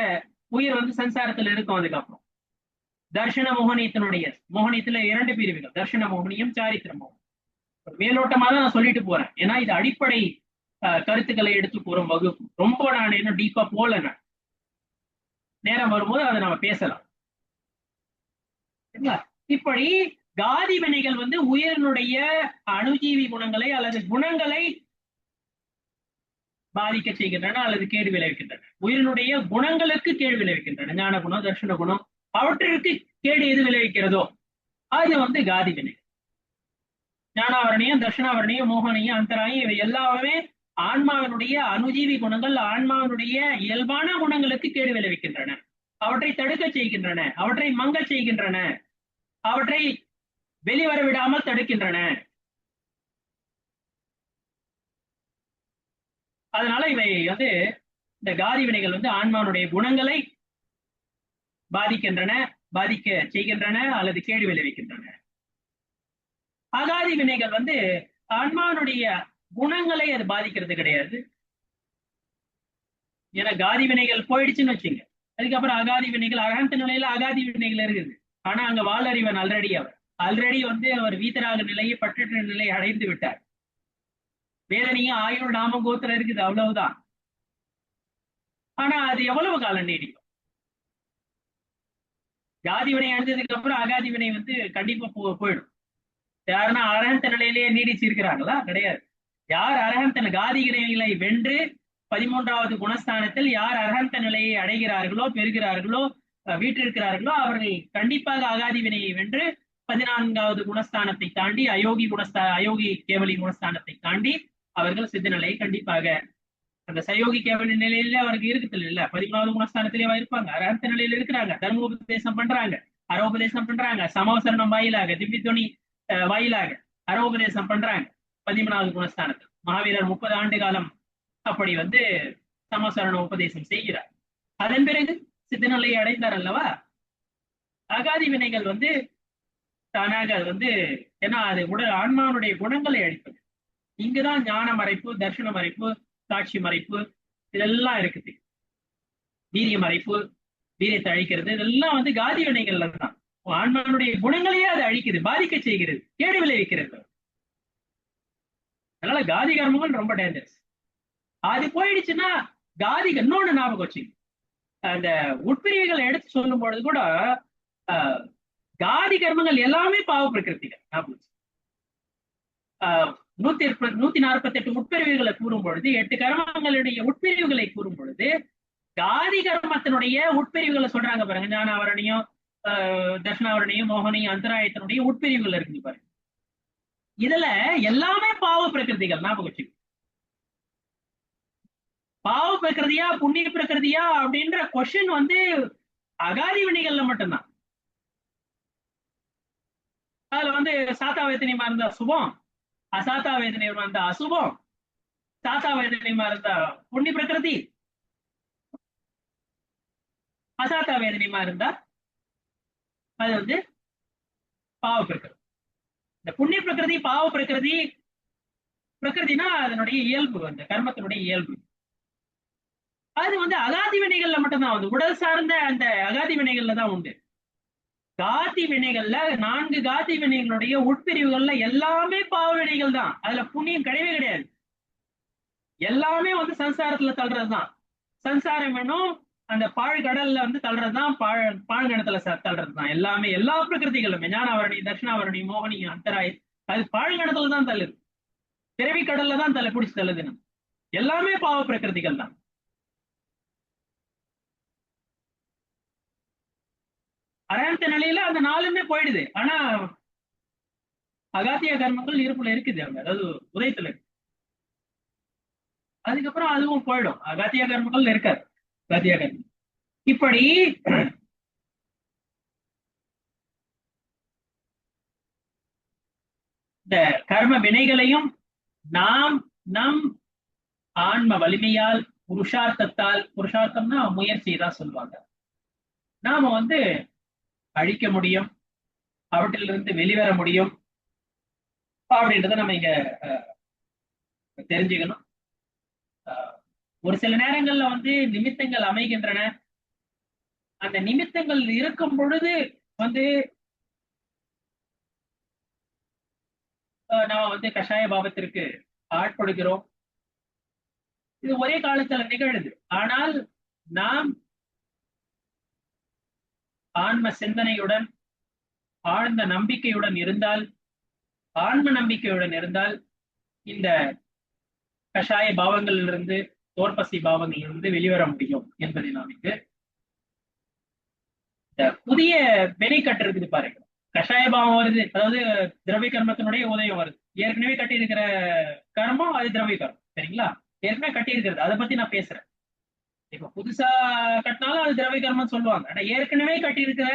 உயிர் வந்து சம்சாரத்துல இருக்கும். அதுக்கப்புறம் தர்ஷன மோகனியத்தினுடைய மோகனியத்துல 2 பிரிவுகள், தர்ஷன மோகனியம், சாரித்திர மோகனம். மேலோட்டமா தான் நான் சொல்லிட்டு போறேன், ஏன்னா இது அடிப்படை கருத்துக்களை எடுத்து போறோம் வகுப்பு. ரொம்ப நான் இன்னும் டீப்பா போல, நான் நேரம் வரும்போது அதை நம்ம பேசலாம். இப்படி காதி வினைகள் வந்து உயிரினுடைய அணுஜீவி குணங்களை அல்லது குணங்களை பாதிக்க செய்கின்றன அல்லது கேடு விளைவிக்கின்றன. உயிரினுடைய குணங்களுக்கு கேடு விளைவிக்கின்றன. ஞான குணம், தர்ஷன குணம், அவற்றிற்கு கேடு எது விளைவிக்கிறதோ அது வந்து காதி வினை. ஞானாவரணியம், தர்ஷனாவரணியம், மோகனியம், அந்தராயம், இவை எல்லாமே ஆன்மாவினுடைய அணுஜீவி குணங்கள், ஆன்மாவினுடைய இயல்பான குணங்களுக்கு கேடு விளைவிக்கின்றன. அவற்றை தடுக்க செய்கின்றன, அவற்றை மங்க செய்கின்றன, அவற்றை வெளிவர விடாமல் தடுக்கின்றன. அதனால இவை வந்து இந்த காதி வினைகள் வந்து ஆன்மானுடைய குணங்களை பாதிக்கின்றன, பாதிக்க செய்கின்றன அல்லது கேடு விளைவிக்கின்றன. அகாதி வினைகள் வந்து ஆன்மானுடைய குணங்களை அது பாதிக்கிறது கிடையாது. ஏன்னா காதி வினைகள் போயிடுச்சுன்னு வச்சுங்க, அதுக்கப்புறம் அகாதி வினைகள், அரகந்த நிலையில அகாதி வினைகள் இருக்குது. ஆனா அங்க வாழறிவன் ஆல்ரெடி வந்து அவர் வீத்தராக நிலையை, பற்றற்ற நிலையை அடைந்து விட்டார். வேதனையும் ஆயுள் நாம கோத்திரம் இருக்குது, அவ்வளவுதான். ஆனா அது எவ்வளவு காலம் நீடிக்கும்? ஜாதி வினை அடைஞ்சதுக்கு அப்புறம் அகாதி வினை வந்து கண்டிப்பா போயிடும். யாருன்னா அரகந்த நிலையிலேயே நீடிச்சு இருக்கிறாங்களா? கிடையாது. யார் அரகந்த காதி வினைகளை வென்று 13வது குணஸ்தானத்தில் யார் அரகந்த நிலையை அடைகிறார்களோ, பெறுகிறார்களோ, வீற்றிருக்கிறார்களோ, அவர்கள் கண்டிப்பாக அகாதி வினையை வென்று 14வது குணஸ்தானத்தை தாண்டி அயோகி கேவலி குணஸ்தானத்தை தாண்டி அவர்கள் சித்த நிலையை கண்டிப்பாக, அந்த சயோகி கேவலி நிலையில அவருக்கு இருக்குது இல்ல, 13வது குணஸ்தானத்திலே இருப்பாங்க. அரகந்த நிலையில இருக்கிறாங்க, தர்மோபதேசம் பண்றாங்க, அரோபதேசம் பண்றாங்க, சமவசரணம் வாயிலாக, திவ்யத்துவனி வாயிலாக அரோபதேசம் பண்றாங்க 13வது குணஸ்தானத்தில். மகாவீரர் 30 ஆண்டு காலம் அப்படி வந்து சமசரண உபதேசம் செய்கிறார். அதன் பிறகு சித்த நிலையை அடைந்தார் அல்லவா. அகாதி வினைகள் வந்து தானாக அது வந்து, ஏன்னா அது உடல் ஆன்மானுடைய குணங்களை அழிப்பது. இங்குதான் ஞான மறைப்பு, தர்ஷன மறைப்பு, காட்சி மறைப்பு இதெல்லாம் இருக்குது. வீரிய மறைப்பு, வீரியத்தை அழிக்கிறது, இதெல்லாம் வந்து காதி வினைகள்ல தான். ஆன்மானுடைய குணங்களையே அது அழிக்குது, பாதிக்க செய்கிறது, கேடு விளைவிக்கிறது. அதனால காதி கர்மங்கள் ரொம்ப டேஞ்சரஸ். அது போயிடுச்சுன்னா காதி இன்னொன்னு ஞாபகம் வச்சு, அந்த உட்பிரிவுகளை எடுத்து சொல்லும் பொழுது கூட காதி கர்மங்கள் எல்லாமே பாவ பிரகிருதிகள். 148 உட்பிரிவுகளை கூறும் பொழுது, 8 கர்மங்களுடைய உட்பிரிவுகளை கூறும் பொழுது, காதி கர்மத்தினுடைய உட்பிரிவுகளை சொல்றாங்க பாருங்க. ஞானாவரணியம், தர்ஷனாவரணியம், மோகனியம், அந்தராயத்தினுடைய உட்பிரிவுகள் இருக்குது பாருங்க. இதுல எல்லாமே பாவ பிரகிருதிகள். ஞாபகம் வச்சு, பாவ பிரகிருதியா புண்ணிய பிரகிருதியா அப்படின்ற கொஸ்டின் வந்து அகாதி வினைகள்ல மட்டும்தான். அதுல வந்து சாத்தா வேதனையமா இருந்தா சுபம், அசாத்தா வேதனையமா இருந்தா அசுபம், சாத்தா வேதனையமா இருந்தா புண்ணிய பிரகிருதி, அசாத்தா வேதனையமா இருந்தா அது வந்து பாவ பிரகிருதி. இந்த புண்ணிய பிரகிருதி, பாவ பிரகிருதி, பிரகிருதினா அதனுடைய இயல்பு, அந்த கர்மத்தினுடைய இயல்பு. அது வந்து அகாதி வினைகள்ல மட்டும்தான் வந்து, உடல் சார்ந்த அந்த அகாதி வினைகள்ல தான் உண்டு. காதி வினைகள்ல 4 காதி வினைகளுடைய உட்பிரிவுகள்ல எல்லாமே பாவ வினைகள் தான். அதுல புண்ணியம் கிடையவே கிடையாது. எல்லாமே வந்து சம்சாரத்துல தள்ளுறதுதான். சம்சாரம் வேணும், அந்த பாழ்கடல்ல வந்து தள்ளுறதுதான், பாழ்கணத்துல தள்ளுறதுதான். எல்லாமே எல்லா பிரகிருதிகளுமே, ஞானாவரணி, தர்ஷனாவரணி, மோகனி, அந்தராய், அது பாழ்கணத்துல தான் தள்ளுது, பிறவி கடல்ல தான் பிடிச்சு தள்ளுது. எல்லாமே பாவ பிரகிருதிகள் தான். அரகந்த நிலையில அந்த 4மே போயிடுது. ஆனா அகாத்திய கர்மங்கள் இருப்புல இருக்குது, அவங்க அதாவது உதயத்துல இருக்கு. அதுக்கப்புறம் அதுவும் போயிடும், அகாத்திய கர்மங்கள் இருக்காது. அகாத்திய கர்மம் இப்படி இந்த கர்ம வினைகளையும் நாம் நம் ஆன்ம வலிமையால், புருஷார்த்தத்தால், புருஷார்த்தம்னா முயற்சியை தான் சொல்லுவாங்க, நாம வந்து அழிக்க முடியும், அவற்றிலிருந்து வெளிவர முடியும் அப்படின்றத நம்ம இங்க தெரிஞ்சுக்கணும். ஒரு சில நேரங்கள்ல வந்து நிமித்தங்கள் அமைகின்றன. அந்த நிமித்தங்கள் இருக்கும் பொழுது வந்து நாம வந்து கஷாய பாவத்திற்கு ஆட்படுகிறோம். இது ஒரே காலத்துல நிகழுது. ஆனால் நாம் ஆன்ம சிந்தனையுடன் ஆழ்ந்த நம்பிக்கையுடன் இருந்தால், ஆன்ம நம்பிக்கையுடன் இருந்தால் இந்த கஷாய பாவங்களிலிருந்து, தோற்பசி பாவங்களிலிருந்து வெளிவர முடியும் என்பதை நாம் இங்கு இந்த புதிய வினை கட்டு இருக்குது பாருங்க. கஷாய பாவம் வருது, அதாவது திரவிய கர்மத்தினுடைய உதயம் வருது. ஏற்கனவே கட்டி இருக்கிற கர்மம் அது திரவிய கர்மம், சரிங்களா? ஏற்கனவே கட்டி இருக்கிறது, அதை பத்தி நான் பேசுறேன். இப்ப புதுசா கட்டினாலும் அது திரவிய கர்மம் சொல்லுவாங்க. ஆனா ஏற்கனவே கட்டி இருக்கிற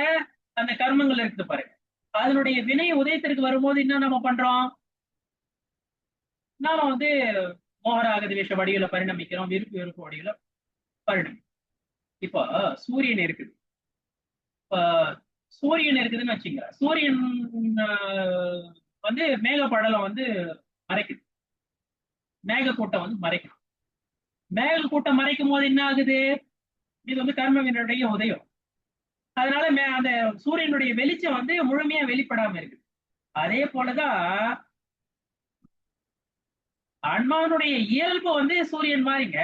அந்த கர்மங்கள் இருக்குது பாருங்க, அதனுடைய வினை உதயத்திற்கு வரும்போது என்ன நம்ம பண்றோம்? நாம வந்து மோகராக திவேஷ வடிவில பரிணமிக்கிறோம், விருப்பு வெறுப்பு வடிவில பரிணமிக்கிறோம். இப்போ சூரியன் இருக்குது. இப்ப சூரியன் இருக்குதுன்னு வச்சுங்க. சூரியன் வந்து மேக படலம் வந்து மறைக்குது, மேக கூட்டம் வந்து மறைக்கும். மேக கூட்டம் மறைக்கும் போது என்ன ஆகுது? இது வந்து கர்மவினுடைய உதயம். அதனால அந்த சூரியனுடைய வெளிச்சம் வந்து முழுமையா வெளிப்படாம இருக்கு. அதே போலதான் ஆன்மானுடைய இயல்பு வந்து சூரியன் மாதிரிங்க.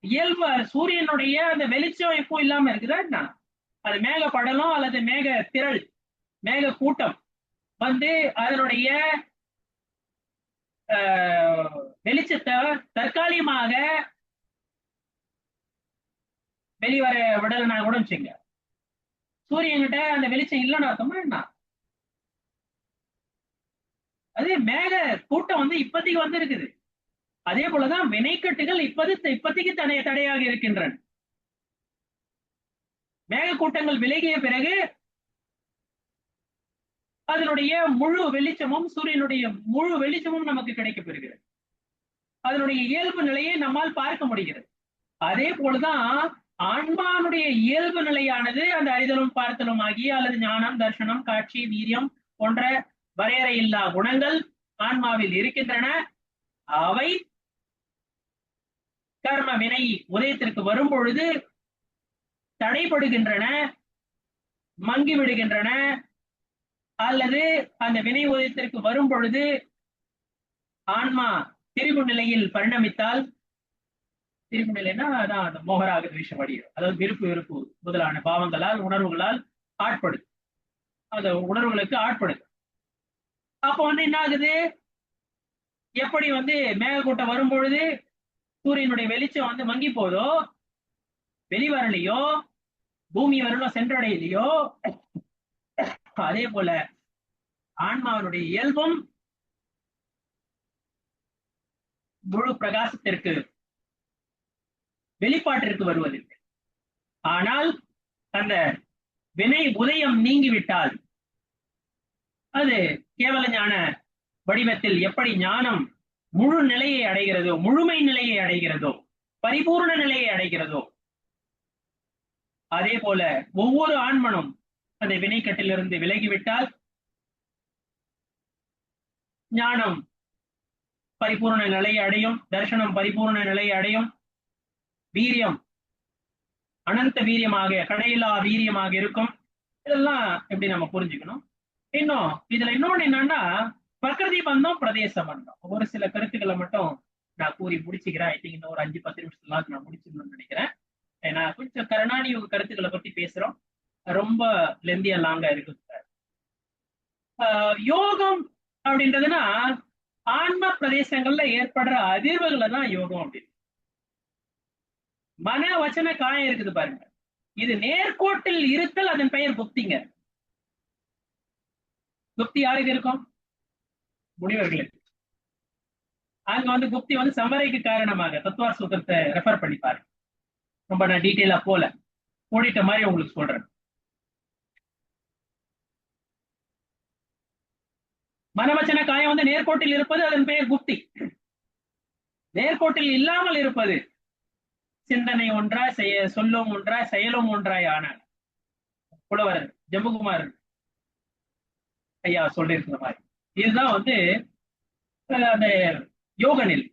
இயல்பு சூரியனுடைய அந்த வெளிச்சம் எப்போ இல்லாம இருக்குதா என்ன? அது மேக படலம் அல்லது மேக திரள், மேக கூட்டம் வந்து அதனுடைய வெளிச்சத்தை தற்காலிகமாக வெளிவர விடலைன்னா கூட வச்சுங்க, சூரியன்கிட்ட அந்த வெளிச்சம் இல்லைன்னு அர்த்தமா என்ன? அது மேக கூட்டம் வந்து இப்போதைக்கு வந்து இருக்குது. அதே போலதான் வினைக்கட்டுகள் இப்போதைக்கு தடையாக இருக்கின்றன. மேக கூட்டங்கள் விலகிய பிறகு அதனுடைய முழு வெளிச்சமும், சூரியனுடைய முழு வெளிச்சமும் நமக்கு கிடைக்கப் பெறுகிறது. அதனுடைய இயல்பு நிலையை நம்மால் பார்க்க முடிகிறது. அதே போலதான் ஆன்மானுடைய இயல்பு நிலையானது அந்த அறிதலும் பார்த்தலும் ஆகிய அல்லது ஞானம், தர்சனம், காட்சி, வீரியம் போன்ற வரையறையில்லா குணங்கள் ஆன்மாவில் இருக்கின்றன. அவை கர்ம வினை உதயத்திற்கு வரும் பொழுது தடைபடுகின்றன, மங்கிவிடுகின்றன. அல்லது அந்த வினை உதயத்திற்கு வரும் பொழுது ஆன்மா திரிபு நிலையில் பரிணமித்தால், திரிபு நிலைன்னா அதான் அந்த மோகராக விஷயம் வடிவம், அதாவது விருப்பு வெறுப்பு முதலான பாவங்களால் உணர்வுகளால் ஆட்படுது, அந்த உணர்வுகளுக்கு ஆட்படுது. அப்போ வந்து என்ன ஆகுது? எப்படி வந்து மேகக்கூட்டம் வரும் பொழுது சூரியனுடைய வெளிச்சம் வந்து மங்கி போதோ, வெளிவரலையோ, பூமி வரலும் சென்றடையிலையோ, அதே போல ஆன்மாவினுடைய இயல்பும் முழு பிரகாசத்திற்கு வெளிப்பாட்டிற்கு வருவதில்லை. ஆனால் அந்த வினை உதயம் நீங்கிவிட்டால் அது கேவல ஞான வடிவத்தில் எப்படி ஞானம் முழு நிலையை அடைகிறதோ, முழுமை நிலையை அடைகிறதோ, பரிபூர்ண நிலையை அடைகிறதோ, அதே போல ஒவ்வொரு ஆன்மனும் அந்த வினைக்கட்டிலிருந்து விலகிவிட்டால் ஞானம் பரிபூர்ண நிலையை அடையும், தர்சனம் பரிபூர்ண நிலையை அடையும், வீரியம் அனந்த வீரியமாக, கடையிலா வீரியமாக இருக்கும். இதெல்லாம் எப்படி நம்ம புரிஞ்சுக்கணும்? இன்னும் இதுல இன்னொன்னு என்னன்னா, பிரகிருதி பந்தம், பிரதேச பந்தம். ஒரு சில கருத்துக்களை மட்டும் நான் கூறி முடிச்சுக்கிறேன். ஐ திங்க் இன்னும் ஒரு 5-10 நிமிஷத்துல நான் முடிச்சிடணும்னு நினைக்கிறேன். ஏன்னா கொஞ்சம் கருணாணி கருத்துக்களை பத்தி பேசுறோம், ரொம்ப லெந்தியா லாங்கா இருக்கு. யோகம் அப்படின்றதுன்னா ஆன்ம பிரதேசங்கள்ல ஏற்படுற அதிர்வுகளை தான் யோகம் அப்படின்னு. மன வச்சன காயம் இருக்குது பாருங்க, இது நேர்கோட்டில் இருத்தல், அதன் பெயர் புக்திங்க. புக்தி யாருக்கு இருக்கும்? முனிவர்களுக்கு. அங்க வந்து புக்தி வந்து சமரைக்கு காரணமாக தத்துவார் சூத்திரத்தை ரெஃபர் பண்ணி பாருங்க. ரொம்ப நான் டீட்டெயிலா போல, ஓடிட்ட மாதிரி உங்களுக்கு சொல்றேன். மனவச்சன காயம் வந்து நேர்கோட்டில் இருப்பது, அதன் பெயர் புக்தி. நேர்கோட்டில் இல்லாமல் இருப்பது சிந்தனை ஒன்றாய், சொல்லும் ஒன்றாய், செயலும் ஒன்றாய் ஆன புலவர் ஜம்புகுமார் ஐயா சொல்லியிருக்கிற மாதிரி. இதுதான் வந்து அந்த யோக நிலை.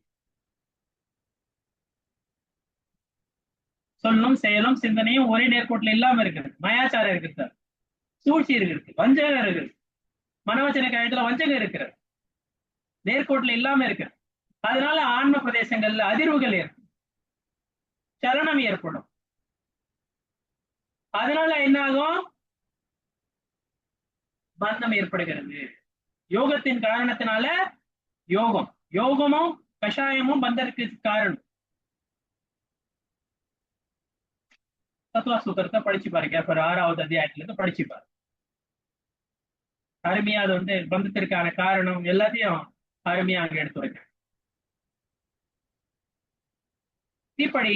சொல்லும் செயலும் சிந்தனையும் ஒரே நேர்கோட்டில் இல்லாம இருக்குது. மயாச்சாரம் இருக்குது, சூழ்ச்சி இருக்குது, வஞ்சகம் இருக்குது, மனவச்சன காயத்துல வஞ்சகம் இருக்கிறது, நேர்கோட்டில் இல்லாம இருக்கு. அதனால ஆன்ம பிரதேசங்கள்ல அதிர்வுகள் ஏற்படும், சலனம் ஏற்படும். அதனால என்ன ஆகும்? பந்தம் ஏற்படுகிறது. யோகத்தின் காரணத்தினால யோகமும் கஷாயமும் பந்தருக்கு காரணம். தத்துவ சூத்திரத்தை படிச்சு பாருங்க. அப்புறம் 6வது அத்தியாயத்துல இருந்து படிச்சு பாருங்க. அருமையா அது பந்தத்திற்கான காரணம் எல்லாத்தையும் அருமையா அங்க எடுத்து வைக்க. இப்படி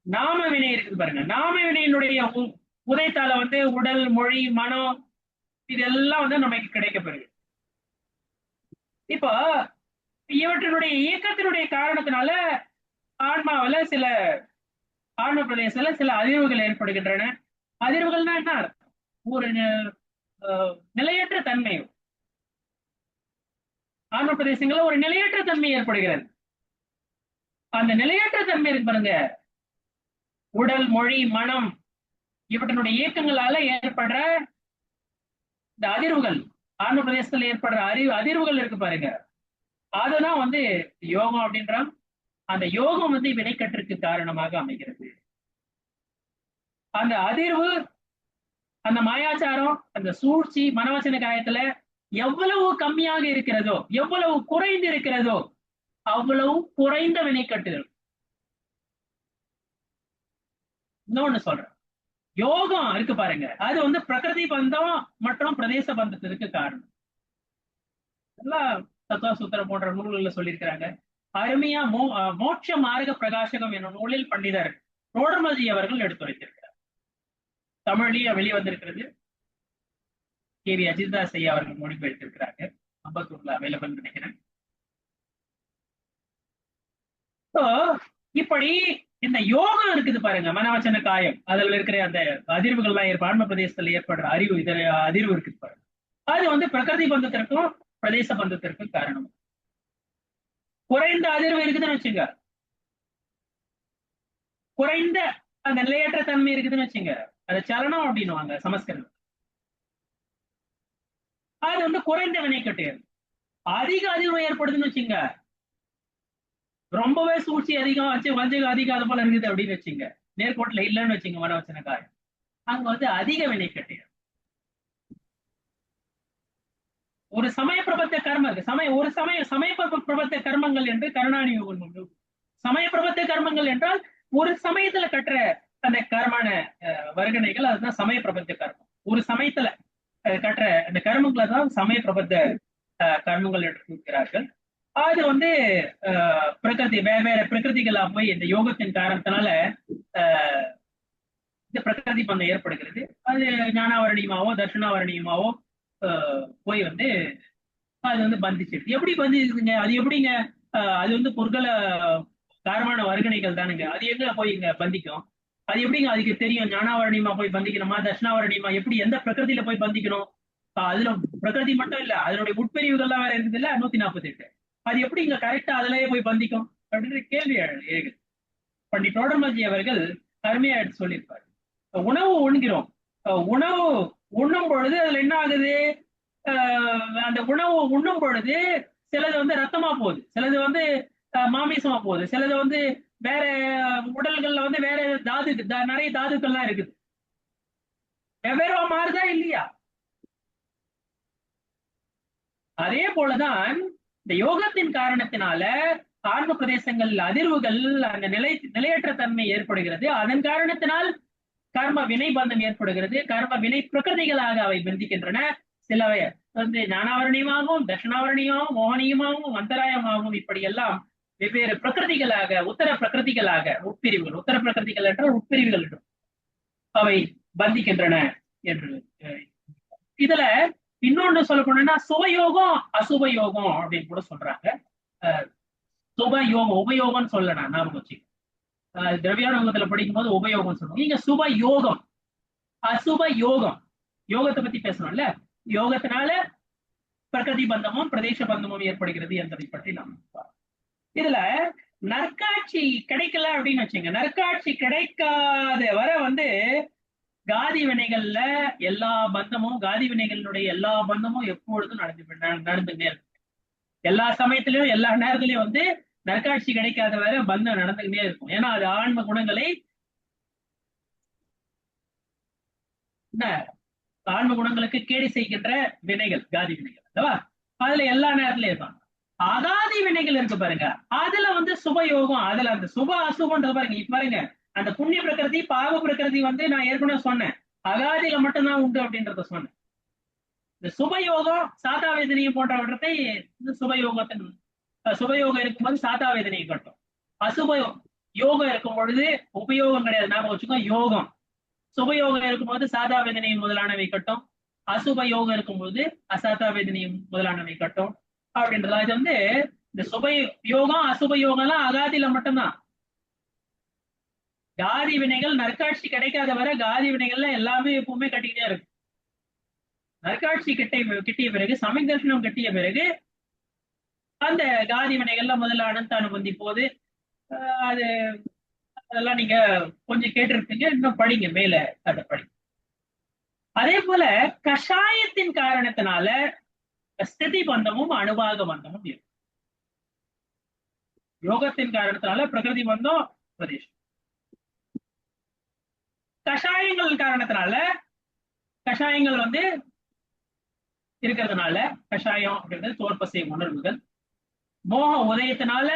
நாம வினை இருக்குது பாருங்க. நாம வினையினுடைய உதைத்தால உடல், மொழி, மனம் இதெல்லாம் நமக்கு கிடைக்கப்பெறுது. இப்போ இவற்றினுடைய இயக்கத்தினுடைய காரணத்தினால ஆன்மாவில சில ஆன்ம பிரதேசத்துல சில அதிர்வுகள் ஏற்படுகின்றன. அதிர்வுகள்னா என்ன? ஒரு நிலையற்ற தன்மை. ஆன்ம பிரதேசங்கள்ல ஒரு நிலையற்ற தன்மை ஏற்படுகிறது. அந்த நிலையற்ற தன்மை இருக்கு பாருங்க, உடல், மொழி, மனம் இவற்றினுடைய இயக்கங்களால ஏற்படுற இந்த அதிர்வுகள், ஆன்ம பிரதேசத்துல ஏற்படுற அதிர்வுகள் இருக்கு பாருங்க, அதுதான் யோகம் அப்படின்றான். அந்த யோகம் வினைக்கற்றுக்கு காரணமாக அமைகிறது. அந்த அதிர்வு, அந்த மாயாச்சாரம், அந்த சூழ்ச்சி மனவச்சன காயத்துல எவ்வளவு கம்மியாக இருக்கிறதோ, எவ்வளவு குறைந்து இருக்கிறதோ, அவ்வளவு குறைந்த வினைக்கட்டுகள். இன்னொன்னு சொல்றேன், யோகம் இருக்கு பாருங்க, அது பிரகிருதி பந்தம் மற்றும் பிரதேச பந்தத்திற்கு காரணம். எல்லாம் தத்துவ சூத்திரம் போன்ற நூல்கள்ல சொல்லியிருக்கிறாங்க. அருமையா மோட்ச மார்க பிரகாசகம் என்னும் நூலில் பண்டிதர் ரோடர்மதி அவர்கள் எடுத்துரைத்திருக்கிறார். தமிழ்லயே வெளிவந்திருக்கிறது. KV அஜிதாஸ் ஐயா அவர்கள் மொழிபெயர்த்திருக்கிறாங்க. அம்பத்தூர்ல அவைலபிள் நினைக்கிறேன். இப்படி இந்த யோகம் இருக்குது பாருங்க, மனவச்சன காயம், அதுல இருக்கிற அந்த அதிர்வுகள்லாம் ஆன்ம பிரதேசத்துல ஏற்படுற அதிர்வு இருக்குது பாருங்க, அது பிரகிருதி பந்தத்திற்கும் பிரதேச பந்தத்திற்கும் காரணம். குறைந்த அதிர்வு இருக்குதுன்னு வச்சுங்க, குறைந்த அந்த நிலையற்ற தன்மை இருக்குதுன்னு வச்சுங்க, அது சலனம் அப்படின்னுவாங்க சமஸ்கிருதம். அது குறைந்த வினைக்கட்டு. அதிக அதிர்வு ஏற்படுதுன்னு வச்சுங்க, ரொம்பவே சூழ்ச்சி அதிகம் வச்சு வஞ்சகம் அதிகம் அது போல இருக்குது அப்படின்னு வச்சுங்க, நேர்கோட்டில் இல்லைன்னு வச்சுங்க மனவச்சன காயம், அங்க அதிக வினைக்கட்டு. ஒரு சமய பிரபத்த கர்மம் இருக்கு. ஒரு சமய பிரபத்த கர்மங்கள் என்று கருணாநிதி உண்டு. சமய பிரபத்த கர்மங்கள் என்றால் ஒரு சமயத்துல கட்டுற அந்த கர்மான வருகணைகள், அதுதான் சமய பிரபத்த கர்மம். ஒரு சமயத்துல கட்டுற அந்த கர்மங்களை தான் சமய பிரபத்த கர்மங்கள் என்று கூறுகிறார்கள். அது பிரகிருதி வேற பிரகிருதிகளா போய் இந்த யோகத்தின் காரணத்தினால இந்த பிரகிருதி பந்தம் ஏற்படுகிறது. அது ஞானாவரணியமாவோ தர்ஷனாவரணியமாவோ போய் அது பந்திச்சிருக்கு. எப்படி பந்திச்சுங்க? அது எப்படிங்க? அது பொருட்கள காரமான வருகணைகள் தானுங்க. அது எங்க போய் இங்க பந்திக்கும்? அது எப்படிங்க அதுக்கு தெரியும்? ஞானாவரணியமா போய் பந்திக்கணுமா, தர்ஷனாவரணியமா, எப்படி எந்த பிரகிருதியில போய் பந்திக்கணும்? அதுல பிரகிருதி மட்டும் இல்ல, அதனுடைய உட்பிரிவுகள்லாம் வேற இருக்குது இல்ல, 148. அது எப்படி இங்க கரெக்டா அதுலயே போய் பந்திக்கும் அப்படின்ற கேள்வி எழுது. பண்டிட் ரோடர்மதி அவர்கள் அருமையா எடுத்து சொல்லியிருப்பாரு. உணவு உண்கிறோம், உணவு உண்ணும் பொழுது அதுல என்ன ஆகுது? அந்த உணவு உண்ணும் பொழுது சிலது ரத்தமா போகுது, சிலது மாமிசமா போகுது, சிலது வேற உடல்கள்ல வேற நிறைய தாதுக்கள்லாம் இருக்குது. வெவ்வேறா மாறுதா இல்லையா? அதே போலதான் இந்த யோகத்தின் காரணத்தினால ஆன்ம பிரதேசங்கள் அதிர்வுகள், அந்த நிலையற்ற தன்மை ஏற்படுகிறது. அதன் காரணத்தினால் கர்ம வினை பந்தம் ஏற்படுகிறது. கர்ம வினை பிரகிருதிகளாக அவை பந்திக்கின்றன. சிலவை ஞானாவரணியமாகவும் தட்சிணாவரணியமாகவும் மோகனியமாகவும் அந்தராயமாகவும் இப்படி எல்லாம் வெவ்வேறு பிரகிருதிகளாக, உத்தர பிரகிருதிகளாக, உட்பிரிவுகள், உத்தர பிரகிருதிகள் என்றால் உட்பிரிவுகள் என்றும் அவை பந்திக்கின்றன என்று. இதுல இன்னொன்று சொல்ல போனா சுபயோகம் அசுப யோகம் அப்படின்னு கூட சொல்றாங்க. சுபயோகம் உபயோகம் சொல்ல நான் ஞாபகம் வச்சு, திரவியானுகத்துல படிக்கும் போது உபயோகம் சொல்லுவோம். நீங்க சுப யோகம் அசுப யோகம், யோகத்தை பத்தி பேசணும்ல, யோகத்தினால பிரகிருதி பந்தமும் பிரதேச பந்தமும் ஏற்படுகிறது என்பதை பற்றி நாம் இதுல நற்காட்சி கிடைக்கல அப்படின்னு வச்சுங்க, நற்காட்சி கிடைக்காத வர வந்து காதி வினைகள்ல எல்லா பந்தமும், காதி வினைகளுடைய எல்லா பந்தமும் எப்பொழுதும் நடந்துட்டே இருக்கு. எல்லா சமயத்திலயும் எல்லா நேரத்திலயும் வந்து நற்காட்சி கிடைக்காத வரை பந்தம் நடந்துகிட்டே இருக்கும். ஏன்னா அது ஆன்ம குணங்களை, என்ன, ஆன்ம குணங்களுக்கு கேடு செய்கின்ற வினைகள், காதி வினைகள் அல்லவா? அதுல எல்லா நேரத்திலயும் இருக்கும். அகாதி வினைகள் இருக்கு பாருங்க, அதுல வந்து சுபயோகம், அதுல அந்த சுப அசுபன்றது பாருங்க. இப்ப பாருங்க, அந்த புண்ணிய பிரகிருதி பாவ பிரகிருதி வந்து நான் ஏற்கனவே சொன்னேன், அகாதியில மட்டும்தான் உண்டு அப்படின்றத சொன்னேன். இந்த சுபயோகம் சாதா வேதனையும் போன்றவற்றை சுபயோகத்தின் சுபயோகம் இருக்கும்போது சாதா வேதனையை கட்டும். அசுப யோகம் இருக்கும் பொழுது உபயோகம் கிடையாது, நாம வச்சுக்கோ யோகம். சுபயோகம் இருக்கும்போது சாதா வேதனையும் முதலானவை கட்டும், அசுப யோகம் இருக்கும்போது அசாதா வேதனையும் முதலானவை கட்டும் அப்படின்றதா. இது வந்து இந்த சுப யோகம் அசுப யோகம்லாம் அகாதியில மட்டும்தான். காதி வினைகள் நற்காட்சி கிடைக்காத வரை காதி வினைகள்ல எல்லாமே எப்பவுமே கட்டிக்கிட்டே இருக்கும். நற்காட்சி கிட்டிய பிறகு, சமய தர்சனம் கட்டிய பிறகு அந்த காதி வினைகள்ல முதல்ல அனந்த அனுபந்தி போது அது அதெல்லாம் நீங்க கொஞ்சம் கேட்டிருப்பீங்க, இன்னும் படிங்க மேல அதை படி. அதே போல கஷாயத்தின் காரணத்தினால ஸ்திதி பந்தமும் அனுபாக பந்தமும் இருக்கு. யோகத்தின் காரணத்தினால பிரகிருதி பந்தம், பிரதேசம். கஷாயங்கள் காரணத்தினால, கஷாயங்கள் வந்து இருக்கிறதுனால, கஷாயம் அப்படின்றது தோற்பசை உணர்வுகள். மோக உதயத்தினால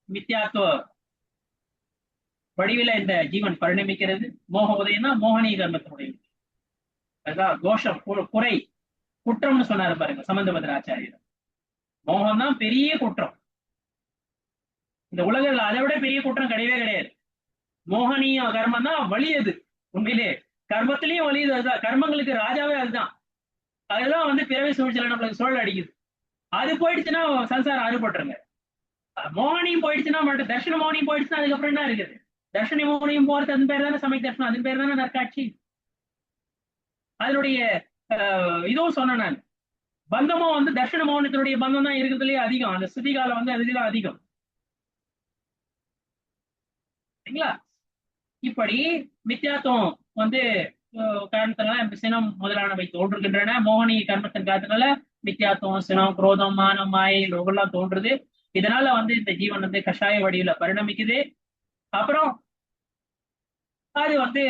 மித்யாத்துவ வடிவில இந்த ஜீவன் பரிணமிக்கிறது. மோக உதயம்னா மோகனீய கர்மத்தினுடைய, அதான் தோஷம், குறை, குற்றம்னு சொன்னாரு பாருங்க சம்பந்தபத்திர ஆச்சாரியர். மோகம் தான் பெரிய குற்றம் இந்த உலகில், அதை விட பெரிய குற்றம் கிடையவே கிடையாது. மோகனீய கர்மம் தான் வலியது. உண்மையிலே கர்மத்திலையும் வலியுது அதுதான். கர்மங்களுக்கு ராஜாவே அதுதான். அதுதான் வந்து பிறவை சூழ்ச்சியில நம்மளுக்கு சூழல் அடிக்குது. அது போயிடுச்சுன்னா சம்சாரம் அறுபட்டுருங்க. மோகனியும் போயிடுச்சுன்னா மட்டும், தர்ஷன மோகனியும் போயிடுச்சுன்னா அதுக்கப்புறம் என்ன இருக்குது? தர்ஷன மோகனியும் போறது அதன் பேர் தானே சமய தர்ஷனம், அதன் பேர் தானே நற்காட்சி. அதனுடைய இதுவும் சொன்னேன் நான், பந்தமும் வந்து தர்ஷன மோகனத்தினுடைய பந்தம் தான் இருக்கிறதுலயே அதிகம். அந்த ஸ்திதி காலம் வந்து அதுதான் அதிகம், சரிங்களா? இப்படி மித்யாத்துவம் வந்து காரணத்தினால சினம் முதலானவை தோன்றுகின்றன. மோகனி கர்மத்தின் காரணத்தினால மித்யாத்துவம், சினம், குரோதம், மானம், மாயை எல்லாம் தோன்றுது. இதனால வந்து இந்த ஜீவன் வந்து கஷாய வடிவில பரிணமிக்குது. அப்புறம் அது வந்து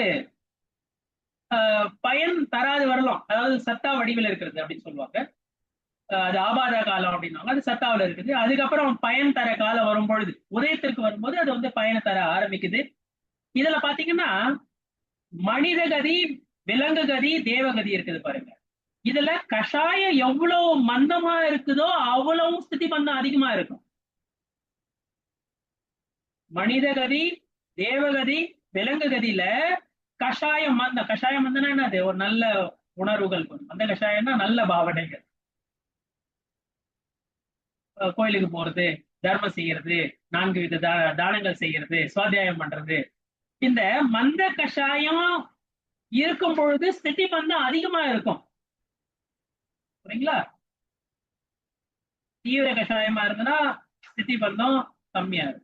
பயன் தராது வரலாம், அதாவது சத்தா வடிவில் இருக்கிறது அப்படின்னு சொல்லுவாங்க. அது ஆபாத காலம் அப்படின்னாங்க, அது சத்தாவில் இருக்குது. அதுக்கப்புறம் பயன் தர காலம் வரும் பொழுது, உதயத்திற்கு வரும்போது அது வந்து பயனை தர ஆரம்பிக்குது. இதுல பாத்தீங்கன்னா மனித கதி, விலங்கு கதி, தேவகதி இருக்குது பாருங்க. இதுல கஷாயம் எவ்வளவு மந்தமா இருக்குதோ அவ்வளவு ஸ்திதி பந்தம் அதிகமா இருக்கும். மனித கதி, தேவகதி, விலங்கு கதியில கஷாயம் மந்தம். கஷாயம் மந்தம்னா என்னது? ஒரு நல்ல உணர்வுகள், அந்த கஷாயம்னா நல்ல பாவனைகள், கோயிலுக்கு போறது, தர்மம் செய்யறது, 4 வித தானங்கள் செய்யறது, சுவாத்தியாயம் பண்றது. இந்த மந்த கஷாயம் இருக்கும் பொழுது ஸ்திதி பந்தம் அதிகமா இருக்கும், சரிங்களா? தீவிர கஷாயமா இருந்ததுன்னா ஸ்திதி பந்தம் கம்மியா இருக்கும்.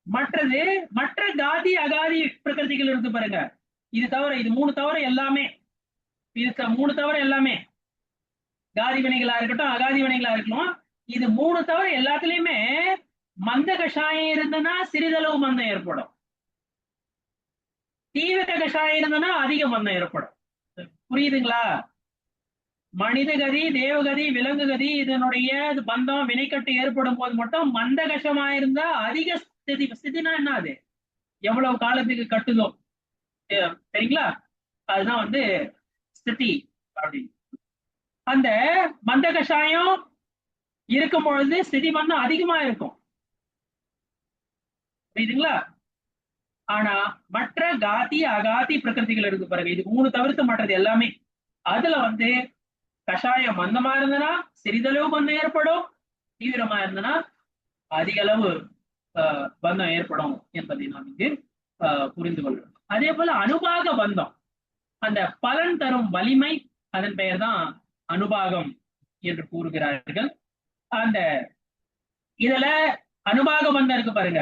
மற்றது, மற்ற காதி அகாதி பிரகிருதிகள் இருக்கு பாருங்க. இது தவிர, இது 3 தவிர எல்லாமே, இது 3 தவிர எல்லாமே, காதி வினைகளா இருக்கட்டும் அகாதி வினைகளா இருக்கட்டும், இது 3 தவிர எல்லாத்துலயுமே மந்த கஷாயம் இருந்ததுன்னா சிறிதளவு மந்தம் ஏற்படும், தீவிர கஷாயம் இருந்ததுன்னா அதிக மந்தம் ஏற்படும். புரியுதுங்களா? மனித கதி, தேவகதி, விலங்கு கதி, இதனுடைய பந்தம் வினைக்கட்டு ஏற்படும் போது மட்டும் மந்த கஷமா இருந்தா அதிக ஸ்திதி. ஸ்திதினா என்ன? அது எவ்வளவு காலத்துக்கு கட்டுதோ, சரிங்களா? அதுதான் வந்து ஸ்திதி அப்படின்னு. அந்த மந்த கஷாயம் இருக்கும் பொழுது ஸ்திதி பந்தம் அதிகமா இருக்கும், புரியுதுங்களா? ஆனா மற்ற காதி அகாதி பிரகிருதிகள் இருக்கு பாருங்க, இது 3 தவிர்த்து மற்றது எல்லாமே, அதுல வந்து கஷாயம் மந்தமா இருந்தனா சிறிதளவு பந்தம் ஏற்படும், தீவிரமா இருந்தனா அதிக அளவு பந்தம் ஏற்படும் என்பதை நாம் இங்கு புரிந்து கொள்கிறோம். அதே போல அனுபாக பந்தம், அந்த பலன் தரும் வலிமை, அதன் பெயர் தான் அனுபாகம் என்று கூறுகிறார்கள். அந்த இதுல அனுபாக பந்தம் இருக்கு பாருங்க.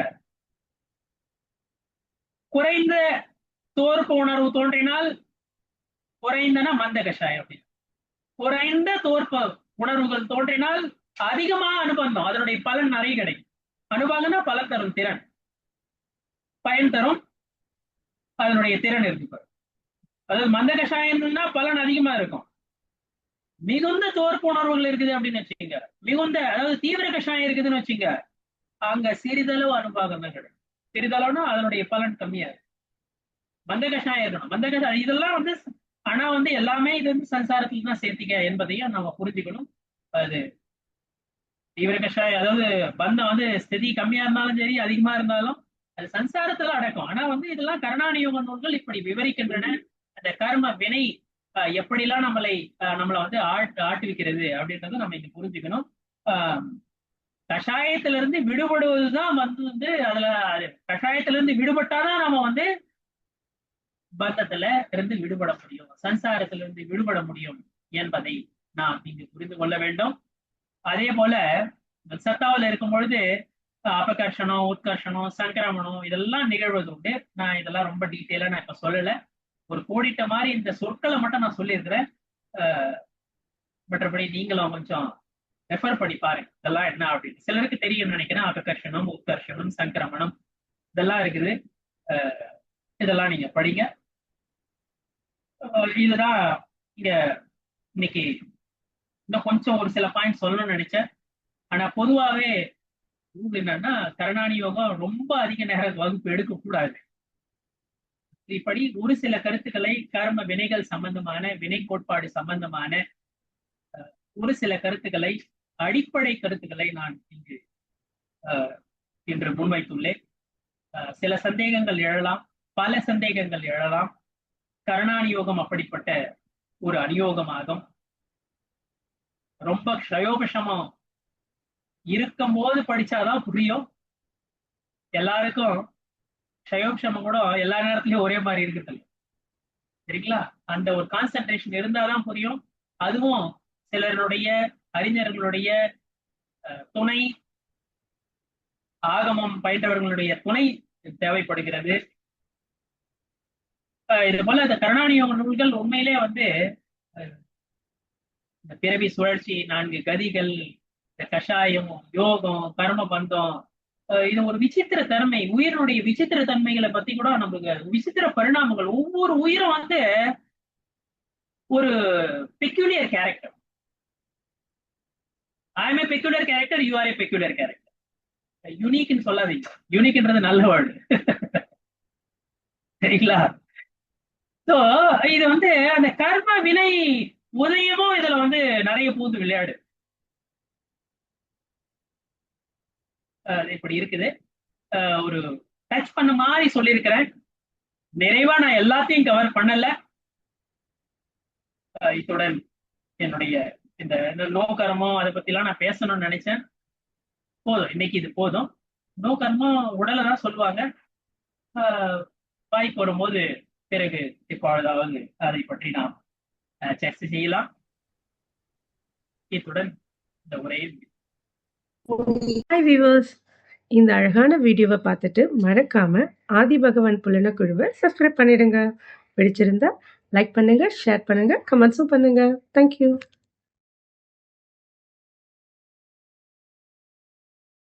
குறைந்த தோற்ப உணர்வு தோன்றினால் குறைந்தன மந்த கஷாயம் அப்படின்னு. குறைந்த தோற்ப உணர்வுகள் தோன்றினால் அதிகமா அனுபந்தம், அதனுடைய பலன் நிறைய கிடைக்கும். அனுபாகனா பலன் தரும் திறன், பயன் தரும், அதனுடைய திறன் இருக்கு. அதாவது மந்த கஷாயம்னா பலன் அதிகமா இருக்கும். மிகுந்த தோற்பு உணர்வுகள் இருக்குது அப்படின்னு வச்சுங்க, மிகுந்த அதாவது தீவிர கஷாயம் இருக்குதுன்னு வச்சுங்க, அங்க சிறிதளவு அனுபாகம் தான் கிடைக்கும். சிறிதளவுனா அதனுடைய பலன் கம்மியா இருக்கு. மந்த கஷாயம் இருக்கணும். மந்த கஷாயம் இதெல்லாம் வந்து ஆனா வந்து எல்லாமே இது வந்து சம்சாரத்துல தான் சேர்த்திக்க என்பதையும் நம்ம புரிஞ்சுக்கணும். அது தீவிர கஷாயம் அதாவது பந்தம் வந்து ஸ்திதி கம்மியா இருந்தாலும் சரி அதிகமா இருந்தாலும் அது சம்சாரத்துல அடக்கும். ஆனா வந்து இதெல்லாம் கருணாநியோக நூல்கள் இப்படி விவரிக்கின்றன. அந்த கர்ம வினை எப்படிலாம் நம்மளை வந்து ஆட்டுவிக்கிறது அப்படின்றத நம்ம இங்க புரிஞ்சுக்கணும். கஷாயத்துல இருந்து விடுபடுவதுதான் வந்து அதுல கஷாயத்துல இருந்து விடுபட்டாதான் நம்ம வந்து பந்தத்துல இருந்து விடுபட முடியும், சம்சாரத்துல இருந்து விடுபட முடியும் என்பதை நாம் இங்கு புரிந்து கொள்ள வேண்டும். அதே போல சத்தாவில் இருக்கும் பொழுது அபகர்ஷணம், உத்கர்ஷணம், சங்கிரமணம் இதெல்லாம் நிகழ்வது உண்டு. நான் இதெல்லாம் ரொம்ப டீட்டெயிலா நான் இப்ப சொல்லல. ஒரு கோடிட்ட மாதிரி இந்த சொற்களை மட்டும் நான் சொல்லியிருக்கிறேன். மற்றபடி நீங்களும் கொஞ்சம் ரெஃபர் பண்ணி பாருங்க இதெல்லாம் என்ன அப்படின்னு. சிலருக்கு தெரியும் நினைக்கிறேன், அபகர்ஷணம், உத்கர்ஷணம், சங்கிரமணம் இதெல்லாம் இருக்குது. இதெல்லாம் நீங்க படிங்க. இதுதான் இங்க இன்னைக்கு இன்னும் கொஞ்சம் ஒரு சில பாயிண்ட் சொல்லணும்னு நினைச்சேன். ஆனா பொதுவாகவே என்னன்னா கருணானி யோகம் ரொம்ப அதிக நேரம் வகுப்பு எடுக்க கூடாது. இப்படி ஒரு சில கருத்துக்களை கர்ம வினைகள் சம்பந்தமான, வினை கோட்பாடு சம்பந்தமான ஒரு சில கருத்துக்களை, அடிப்படை கருத்துக்களை நான் இன்று முன்வைத்துள்ளேன். சில சந்தேகங்கள் எழலாம், பல சந்தேகங்கள் எழலாம். கருணாநியோகம் அப்படிப்பட்ட ஒரு அநியோகமாகும். ரொம்ப க்ஷயோபஷமம் இருக்கும் போது படிச்சாதான் புரியும். எல்லாருக்கும் க்ஷயோபஷமம் கூட எல்லா நேரத்திலயும் ஒரே மாதிரி இருக்குது சரிங்களா? அந்த ஒரு கான்சென்ட்ரேஷன் இருந்தாதான் புரியும். அதுவும் சிலருடைய அறிஞர்களுடைய துணை, ஆகமம் பயின்றவர்களுடைய துணை தேவைப்படுகிறது. இது போல இந்த கருணாநியோக நூல்கள் உண்மையிலே வந்து இந்த பிறவி சுழற்சி, 4 கதிகள், இந்த கஷாயம், யோகம், கர்ம பந்தம், இது ஒரு விசித்திர தன்மை, உயிரினுடைய விசித்திர தன்மைகளை பத்தி கூட நமக்கு விசித்திர பரிணாமங்கள். ஒவ்வொரு உயிரும் வந்து ஒரு peculiar character. I am a peculiar character, you are a peculiar character. யூனிக்னு சொல்லாதீங்க, யூனிக்ன்றது நல்ல வேர்டு சரிங்களா? சோ இது வந்து அந்த கர்ம வினை உதயமும் இதுல வந்து நிறைய பூந்து விளையாடு இப்படி இருக்குது. ஒரு டச் பண்ண மாதிரி சொல்லியிருக்கிறேன். நிறைவா நான் எல்லாத்தையும் கவர் பண்ணல. இத்துடன் என்னுடைய இந்த நோ கர்மம் அதை பத்தி எல்லாம் நான் பேசணும்னு நினைச்சேன். போதும், இன்னைக்கு இது போதும். நோ கர்மம் உடலை தான் சொல்லுவாங்க. வாய்ப்பு வரும்போது பிறகு இப்பொழுதாவது அதை பற்றி நாம் சர்ச்சை செய்யலாம். இத்துடன் இந்த உரையை ஹாய் வியூவர்ஸ், இந்த அழகான வீடியோவை பார்த்துட்டு மறக்காம ஆதி பகவான் புலனக்குழுவை சப்ஸ்கிரைப் பண்ணிடுங்க. பிடிச்சிருந்தா லைக் பண்ணுங்க, ஷேர் பண்ணுங்க, கமெண்ட்ஸும் பண்ணுங்க. தேங்க்யூ.